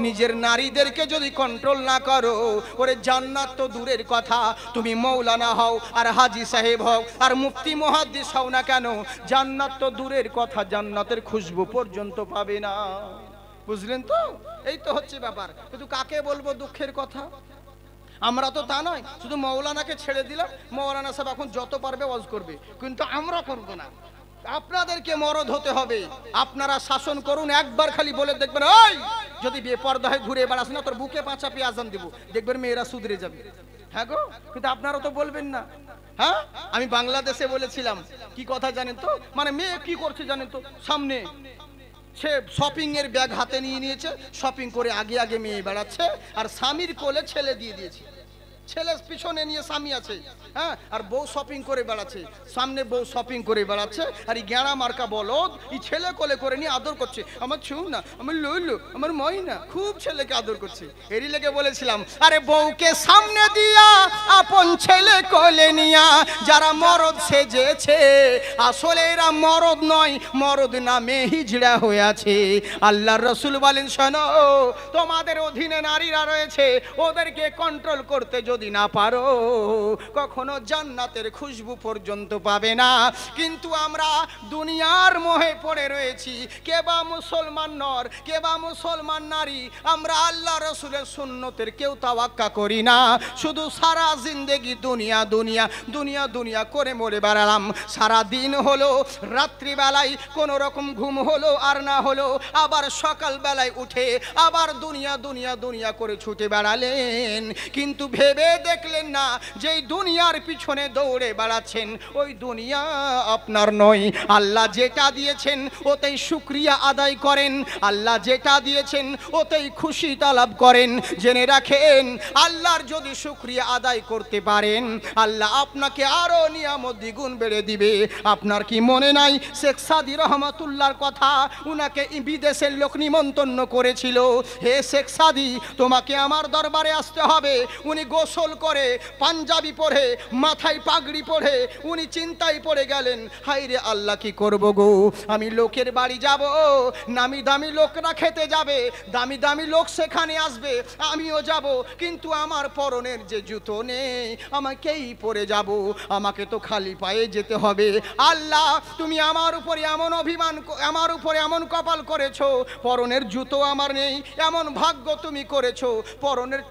নিজের নারীদেরকে যদি কন্ট্রোল না করো, ওরে জান্নাত তো দূরের কথা, তুমি মৌলানা হও আর হাজী সাহেব হও আর মুফতি মুহাদ্দিস হও না কেন, জান্নাত তো দূরের কথা, জান্নাতের খুশবু পর্যন্ত পাবে না। বুঝলেন তো? এই তো হচ্ছে ব্যাপার। কিন্তু কাকে বলবো দুঃখের কথা? আমরা তো তা নয়, শুধু মৌলানাকে ছেড়ে দিলাম, মৌলানা সাহেব এখন যত পারবে ওয়াজ করবে, কিন্তু আমরা করব না। আপনাদেরকে মরদ হতে হবে, আপনারা শাসন করুন। একবার খালি বলে দেখবেন, ওই যদি বেপর্দা হয়ে ঘুরে বেড়াস না, তোর বুকে 5 চাপি আজান দিব, দেখবেন মেয়েরা সুধরে যাবে। হ্যাঁ গো, কিন্তু আপনারা তো বলবেন না। হ্যাঁ, আমি বাংলাদেশে বলেছিলাম, কি কথা জানেন তো, মানে মেয়ে কি করছে জানেন তো, সামনে সে শপিং এর ব্যাগ হাতে নিয়ে নিয়েছে, শপিং করে আগে আগে মেয়ে বেড়াচ্ছে, আর স্বামীর কোলে ছেলে দিয়ে দিয়েছে, ছেলে পিছনে নিয়ে স্বামী আছে। হ্যাঁ, আর বউ শপিং করে বেড়াচ্ছে, সামনে বউ শপিং করে বেড়াচ্ছে, আর এই গেঁড়া মার্কা বলদ এই ছেলে কোলে করে নিয়ে আদর করছে, আমার ছু না, আমার লুলু, আমার ময়না, খুব ছেলেকে আদর করছে। এরই লেগে বলেছিলাম, আরে বউকে সামনে দিয়া আপন ছেলে কোলে নিয়া যারা মরদ সেজেছে, আসলে এরা মরদ নয়, মরদ নামে হিজড়া হয়ে আছে। আল্লাহর রাসূল বলেন, শোনো, তোমাদের অধীনে নারীরা রয়েছে, ওদেরকে কন্ট্রোল করতে যদি না পারো, কখনো জান্নাতের খুশবু পর্যন্ত পাবে না। কিন্তু আমরা দুনিয়ার মোহে পড়ে রয়েছি, কে বা মুসলমান নর, কে বা মুসলমান নারী, আমরা আল্লাহ রাসূলের সুন্নতের কেউ তাওয়াক্কা করি না। শুধু সারা জিন্দেগি দুনিয়া দুনিয়া দুনিয়া দুনিয়া করে মরে বেড়ালাম। সারা দিন হলো, রাত্রিবেলায় কোনো রকম ঘুম হলো আর না হলো, আবার সকাল বেলায় উঠে আবার দুনিয়া দুনিয়া দুনিয়া করে ছুটে বেড়ালেন, কিন্তু ভেবে দেখলেন না যে দুনিয়ার পিছনে দৌড়ে বেড়াচ্ছেন ওই দুনিয়া আপনার নয়। আল্লাহ যেটা দিয়েছেন ওতেই শুকরিয়া আদায় করেন, আল্লাহ যেটা দিয়েছেন ওতেই খুশি তালাব করেন। জেনে রাখেন, আল্লাহর যদি শুকরিয়া আদায় করতে পারেন, আল্লাহ আপনাকে আরো নিয়ামত দ্বিগুণ বেড়ে দিবে। আপনার কি মনে নাই শেখ সাদী রহমাতুল্লাহর কথা? উনাকে বিদেশের লোক নিমন্ত্রণ করেছিল, হে শেখ সাদী, তোমাকে আমার দরবারে আসতে হবে। উনি গোসল করে পাঞ্জাবি পরে মাথায় পাগড়ি পরে উনি চিন্তায় পড়ে গেলেন, হায় রে আল্লাহ, কি করব গো, আমি লোকের বাড়ি যাব, নামি দামি লোকরা খেতে যাবে, দামি দামি লোক সেখানে আসবে, আমিও যাব, কিন্তু আমার পরনের যে জুতো নেই, আমাকেই পরে যাব, আমাকে তো খালি পায়ে যেতে হবে। আল্লাহ, তুমি আমার উপরে এমন অভিমান, আমার উপরে এমন কপাল করেছো, পরনের জুতো আমার নেই, এমন ভাগ্য তুমি করেছো, পরনের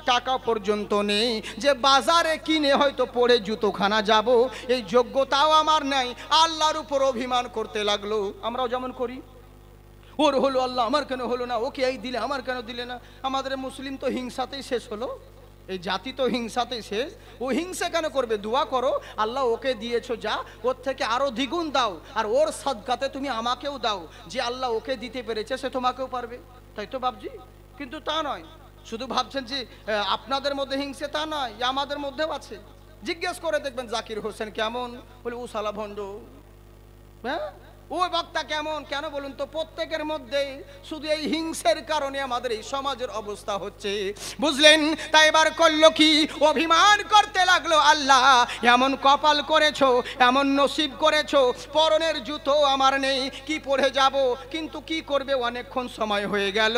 টাকা পর্যন্ত নেই যে বাজারে কিনে হয়তো পরে জুতোখানা যাব, এই যোগ্যতাও আমার নাই। আল্লাহর উপর অভিমান করতে লাগলো। আমরাও যেমন করি, ওর হলো আল্লাহ, আমার কেন হলো না, ওকে এই দিলে, আমার কেন দিলে না। আমাদের মুসলিম তো হিংসাতেই শেষ হলো, এই জাতি তো হিংসাতেই শেষ। ও হিংসা কেন করবে? দোয়া করো, আল্লাহ ওকে দিয়েছো যা, ওর থেকে আরো দ্বিগুণ দাও, আর ওর সাদকাতে তুমি আমাকেও দাও, যে আল্লাহ ওকে দিতে পেরেছে সে তোমাকেও পারবে। তাই তো বাবজি? কিন্তু তা নয়, শুধু ভাবছেন যে আপনাদের মধ্যে হিংসে, তা নয়, আমাদের মধ্যেও আছে। জিজ্ঞেস করে দেখবেন জাকির হোসেন কেমন, বলে ও শালা ভণ্ড। হ্যাঁ, ওই বক্তা কেমন, কেন বলুন তো? প্রত্যেকের মধ্যে শুধু এই হিংসের কারণে আমাদের এই সমাজের অবস্থা হচ্ছে, বুঝলেন? তাই এবার করলো কি, অভিমান করতে লাগলো, আল্লাহ এমন কপাল করেছো, এমন নসিব করেছো, পরনের জুতো আমার নেই, কি পরে যাব? কিন্তু কি করবে, অনেকক্ষণ সময় হয়ে গেল,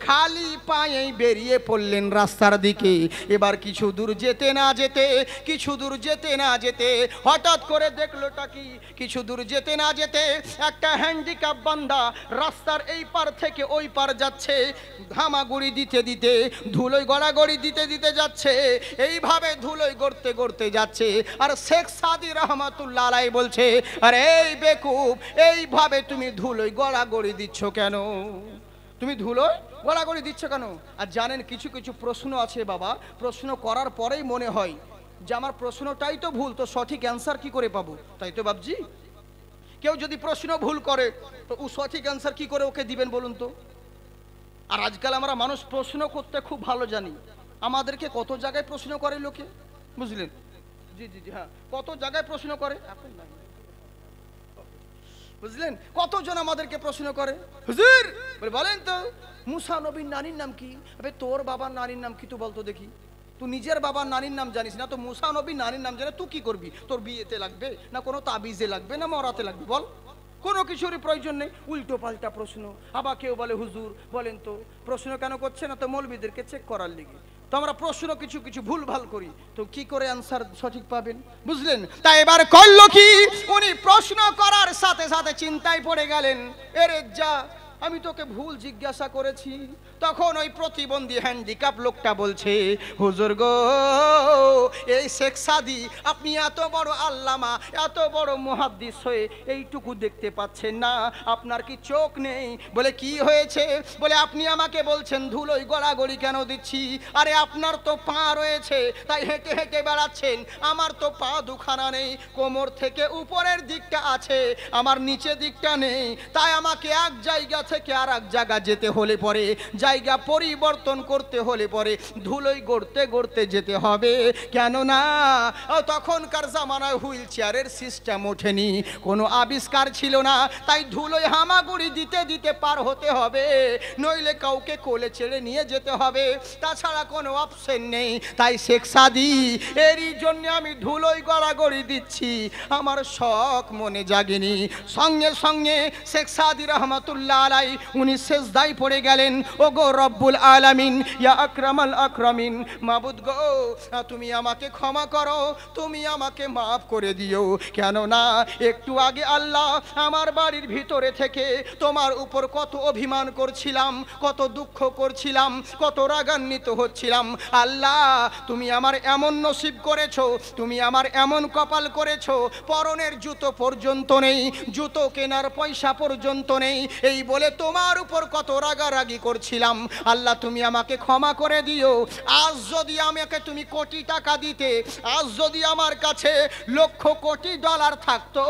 খালি পায়েই বেরিয়ে পড়লেন রাস্তার দিকে। এবার কিছু দূর যেতে না যেতে, কিছু দূর যেতে না যেতে হঠাৎ করে দেখলোটা কি, কিছু দূর যেতে না যেতে একটা হ্যান্ডিক্যাপ বান্দা রাস্তার এই পার থেকে ওই পার যাচ্ছে, ঘামাগুড়ি দিতে দিতে, ধুলোয় গড়াগড়ি দিতে দিতে যাচ্ছে, এইভাবে ধুলোয় গড়তে গড়তে যাচ্ছে। আর শেখ সাদি রহমাতুল্লাহ আলাইহি বলছে, আরে এই বেকুব, এইভাবে তুমি ধুলোয় গড়াগড়ি দিচ্ছ কেন? তুমি ধুলোয় গড়াগড়ি দিচ্ছ কেন? আর জানেন, কিছু কিছু প্রশ্ন আছে বাবা, প্রশ্ন করার পরেই মনে হয় যে আমার প্রশ্নটাই তো ভুল, তো সঠিক অ্যান্সার কি করে পাবো? তাই তো বাবজি, কেউ যদি প্রশ্ন ভুল করে তো ও সঠিক অ্যান্সার কি করে ওকে দিবেন বলুন তো? আর আজকাল আমরা মানুষ প্রশ্ন করতে খুব ভালো জানি, আমাদেরকে কত জায়গায় প্রশ্ন করে লোকে, বুঝলেন? জি জি জি, হ্যাঁ, কত জায়গায় প্রশ্ন করে, বুঝলেন? কতজন আমাদেরকে প্রশ্ন করে, হুজুর বলেন তো মুসা নবীর নানির নাম কি? আবে তোর বাবার নানির নাম কি তুই বলতো দেখি? তুই নিজের বাবার নানির নাম জানিস না, তো মুসা নবীর নানির নাম জানে তুই কি করবি? তোর বিয়েতে লাগবে না, কোনো তাবিজে লাগবে না, মরাতে লাগবে? বল, কোনো কিছুরই প্রয়োজন নেই, উল্টো পাল্টা প্রশ্ন। আবার কেউ বলে হুজুর বলেন তো প্রশ্ন কেন করছে না? তো মৌলবীদেরকে চেক করার লিগে। তো আমরা প্রশ্ন কিছু কিছু ভুল ভাল করি, তো কি করে অ্যান্সার সঠিক পাবেন, বুঝলেন? তাই এবার করলো কি, উনি প্রশ্ন করার সাথে সাথে চিন্তায় পড়ে গেলেন, এরে যা, আমি তোকে ভুল জিজ্ঞাসা করেছি। তখন ওই প্রতিবন্ধী হ্যান্ডিক্যাপ লোকটা বলছে, হুজুর গো, এই শেখ সাদি আপনি এত বড় আল্লামা, এত বড় মুহাদ্দিস হয়ে এইটুকু দেখতে পাচ্ছেন না? আপনার কি চোখ নেই? বলে কি হয়েছে? বলে আপনি আমাকে বলছেন ধুলোয় গড়াগড়ি কেন দিচ্ছি? আরে আপনার তো পা রয়েছে, তাই হেঁটে হেঁটে বেড়াচ্ছেন, আমার তো পা দুখানা নেই, কোমর থেকে উপরের দিকটা আছে, আমার নিচে দিকটা নেই, তাই আমাকে এক জায়গা থেকে আর এক জায়গা যেতে হলে পরে, জায়গা পরিবর্তন করতে হলে পরে ধুলোয় গড়তে গড়তে যেতে হবে। কেননা তখনকার জামানায় হুইল চেয়ারের সিস্টেম ওঠেনি, কোনো আবিষ্কার ছিল না, তাই ধুলোয় হামাগুড়ি দিতে দিতে পার হতে হবে, নইলে কাউকে কোলে ছেড়ে নিয়ে যেতে হবে, তাছাড়া কোনো অপশন নেই। তাই শেখ সাদি, এরই জন্য আমি ধুলোয় গড়াগড়ি দিচ্ছি, আমার শখ মনে জাগেনি। সঙ্গে সঙ্গে শেখ সাদি রহমাতুল্লাহ আলাইহি উনি সেজদায় পড়ে গেলেন, ও গো রব্বুল আলামিন, ইয়া আকরামাল আকরামিন, মাবুদ গো, তুমি আমাকে ক্ষমা করো, তুমি আমাকে মাফ করে দিও। কেননা একটু আগে আল্লাহ আমার বাড়ির ভিতরে থেকে তোমার উপর কত অভিমান করছিলাম, কত দুঃখ করছিলাম, কত রাগান্বিত হচ্ছিলাম। আল্লাহ তুমি আমার এমন নসিব করেছো, তুমি আমার এমন কপাল করেছো, পরনের জুতো পর্যন্ত নেই, জুতো কেনার পয়সা পর্যন্ত নেই, এই বলে তোমার উপর কত রাগারাগি করছিলাম। আল্লাহ তুমি আমাকে ক্ষমা করে দিও। আজ যদি আমাকে তুমি কোটি টাকা দিতে, আজ যদি আমার কাছে লক্ষ কোটি ডলার থাকতো,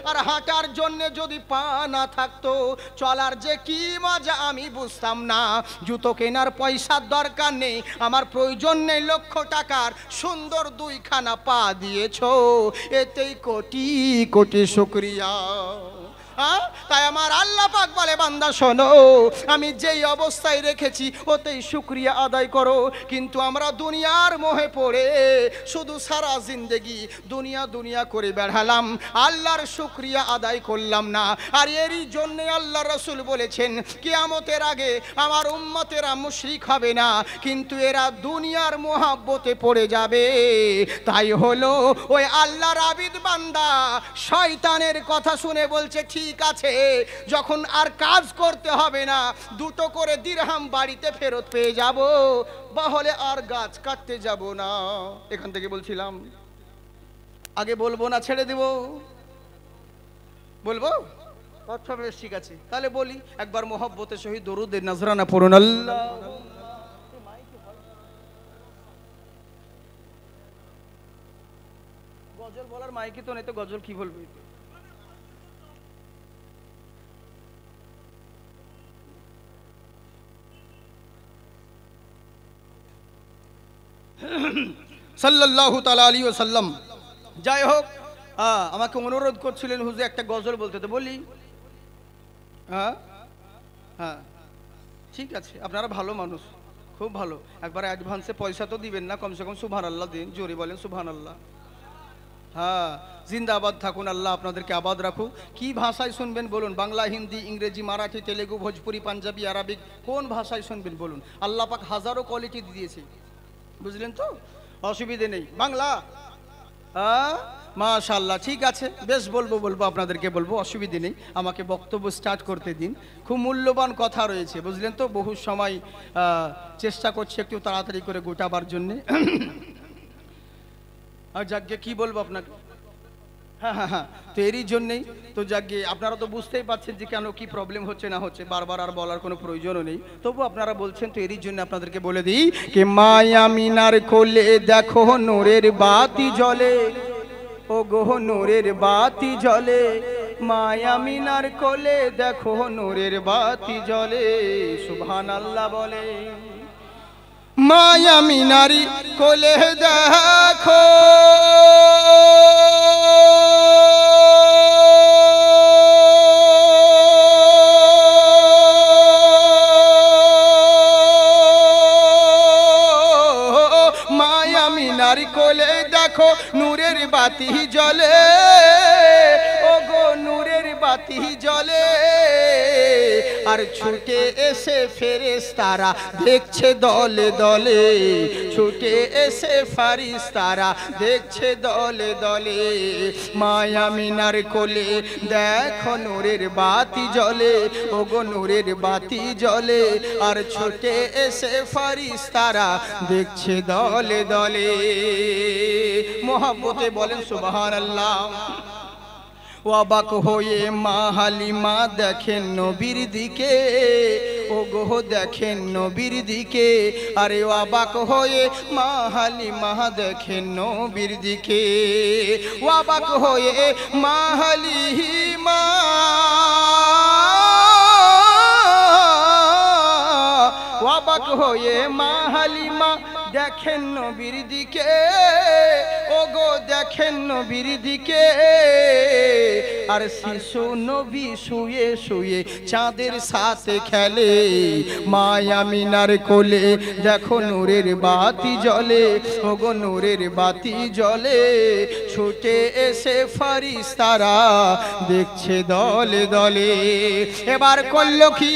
আর হাঁটার জন্য যদি পা না থাকতো, চলার যে কি মজা আমি বুঝতাম না। জুতো কেনার পয়সার দরকার নেই, আমার প্রয়োজন নেই লক্ষ টাকার, সুন্দর দুইখানা পা দিয়েছো, এতেই কোটি কোটি শুকরিয়া। তাই আমার আল্লাহ পাক বলে, বান্দা শোনো, আমি যেই অবস্থায় রেখেছি ওতেই শুকরিয়া আদায় করো। কিন্তু আমরা দুনিয়ার মোহে পড়ে শুধু সারা জিন্দেগি দুনিয়া দুনিয়া করে বেড়ালাম, আল্লাহর শুকরিয়া আদায় করলাম না। আর এরই জন্যে আল্লাহ রাসূল বলেছেন, কিয়ামতের আগে আমার উম্মতেরা মুশরিক হবে না, কিন্তু এরা দুনিয়ার মোহাব্বতে পড়ে যাবে। তাই হলো ওই আল্লাহর আবিদ বান্দা শয়তানের কথা শুনে বলছে, ঠিক আছে, যখন আর কাজ করতে হবে না, দুটো করে দিরহাম বাড়িতে ফেরত পেয়ে যাব, তাহলে আর গাছ কাটতে যাব না। এখান থেকে বলছিলাম, আগে বলবো না ছেড়ে দেব? বলবো? আচ্ছা বেশ, ঠিক আছে, তাহলে বলি একবার মোহব্বতে সহিত দরুদে নজরানা পড়ুন। আল্লাহ গজল বলার মাইকে তো নেই, তো গজল কি বলবি? সাল্লাল্লাহু তাআলা আলাইহি ওয়াসাল্লাম। যাই হোক, আমাকে অনুরোধ করছিলেন হুজুর একটা গজল বলতে, তো বলি। হ্যাঁ হ্যাঁ ঠিক আছে, আপনারা ভালো মানুষ, খুব ভালো। একবার অ্যাডভান্সে পয়সা তো দিবেন না, কমসে কম সুবহানাল্লাহ দিন, জোরে বলেন সুবহানাল্লাহ। হ্যাঁ, জিন্দাবাদ থাকুন, আল্লাহ আপনাদেরকে আবাদ রাখুক। কি ভাষায় শুনবেন বলুন? বাংলা, হিন্দি, ইংরেজি, মারাঠি, তেলেগু, ভোজপুরি, পাঞ্জাবি, আরবিক, কোন ভাষায় শুনবেন বলুন? আল্লাহ পাক হাজারো কোয়ালিটি দিয়েছে, বুঝলেন তো? অসুবিধে নেই। বাংলা, মাশাআল্লাহ, ঠিক আছে, বেশ বলবো আপনাদেরকে বলবো, অসুবিধে নেই। আমাকে বক্তব্য স্টার্ট করতে দিন। খুব মূল্যবান কথা রয়েছে, বুঝলেন তো? বহু সময় চেষ্টা করছি একটু তাড়াতাড়ি করে গোটাবার জন্যে। আর যাকে কি বলবো আপনাকে, হ্যাঁ, তো এরই জন্যেই তো যাকে আপনারা তো বুঝতেই পারছেন যে কেন কি প্রবলেম হচ্ছে না হচ্ছে, বারবার আর বলার কোনো প্রয়োজনও নেই, তবু আপনারা বলছেন, তো এরই জন্য আপনাদেরকে বলে দিই যে মায়া মিনার কোলে দেখো নূরের বাতি জ্বলে, ও গো নূরের বাতি জ্বলে, মায়া মিনার কোলে দেখো নূরের বাতি জ্বলে, সুবহানাল্লাহ বলে। মায়া মিনারি কোলে দেখো মায়া মিনারি কোলে দেখো নূরের বাতি জ্বলে, ও গো নূরের বাতি জ্বলে, আর ছুটে এসে ফেরেশতারা দেখছে দলে দলে, ছুটে এসে ফারিস্তারা দেখছে দলে দলে, মায়া মিনার কোলে দেখো নূরের বাতি জ্বলে, ও গো নূরের বাতি জ্বলে, আর ছুটে এসে ফারিস্তারা দেখছে দলে দলে। মোহাব্বতে বলেন সুবহানাল্লাহ। অবাক হয়ে মা হালিমা দেখেন নবীর দিকে, ও গো দেখেন নবীর দিকে, আরে অবাক হয়ে মা হালিমা দেখেন নবীর দিকে, অবাক হয়ে মা হালিমা অবাক হয়ে মা হালিমা দেখেন নবীর দিকে, ও গো দেখেন নবীর দিকে, আর শিশু নবী শুয়ে শুয়ে চাঁদের সাথে খেলে, মায়া মিনার কোলে দেখো নূরের বাতি জ্বলে, ও গো নূরের বাতি জ্বলে, ছুটে এসে ফারিস্তারা দেখছে দলে দলে। এবার করলো কি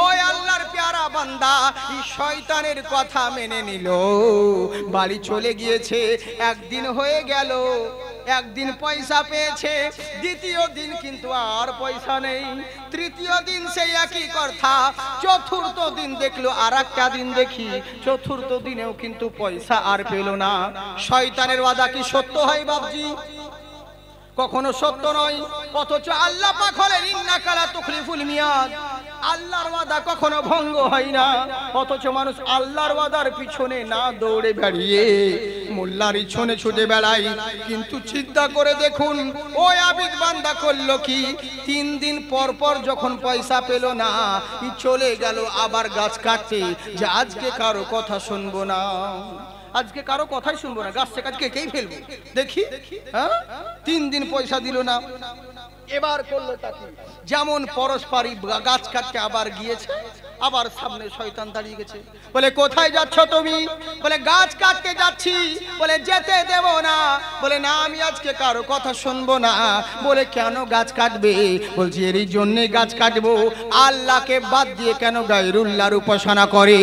ওই আল্লাহর প্যারা বান্দা, শয়তানের কথা মেনে নিল, বাড়ি চলে গিয়েছে। একদিন হয়ে গেল, একদিন পয়সা পেয়েছে, দ্বিতীয় দিন কিন্তু আর পয়সা নেই, তৃতীয় দিন সেই একই কথা, চতুর্থ দিন দেখলো আর একটা দিন দেখি, চতুর্থ দিনেও কিন্তু পয়সা আর পেল না। শয়তানের ওয়াদা কি সত্য হয় বাবজি? কখনো সত্য নয়, অথচ আল্লাহ পাক হলেন ইন্নাকা লা তুখলিফুল মিয়াদ, আল্লাহর ওয়াদা কখনো ভঙ্গ হয় না। অথচ মানুষ আল্লাহর ওয়াদার পিছনে না দৌড়ে বেরিয়ে মোল্লার পিছনে ছুটে বেড়ায়। কিন্তু চিন্তা করে দেখুন ওই আবিদ বান্দা করলো কি, 3 দিন পর পর যখন পয়সা পেল না, চলে গেল আবার গাছ কাটতে, যে আজকে কারো কথা শুনবো না, আজকে কারো কথাই শুনবো না, গাছ থেকে আজকে কেই ফেলবো দেখি। 3 দিন পয়সা দিল না, এবার করলো তাকে যেমন পরস্পরই গাছ কাটতে আবার গিয়েছে, আবার সামনে শয়তান দাঁড়িয়ে গেছে, বলে কোথায় যাচ্ছ তুমি? বলে গাছ কাটতে যাচ্ছি। বলে যেতে দেব না। বলে না, আমি আজকে কারো কথা শুনবো না। বলে কেন গাছ কাটবে? বলছি এরই জন্যে গাছ কাটবো, আল্লাহকে বাদ দিয়ে কেন গায়রুল্লাহর উপাসনা করে।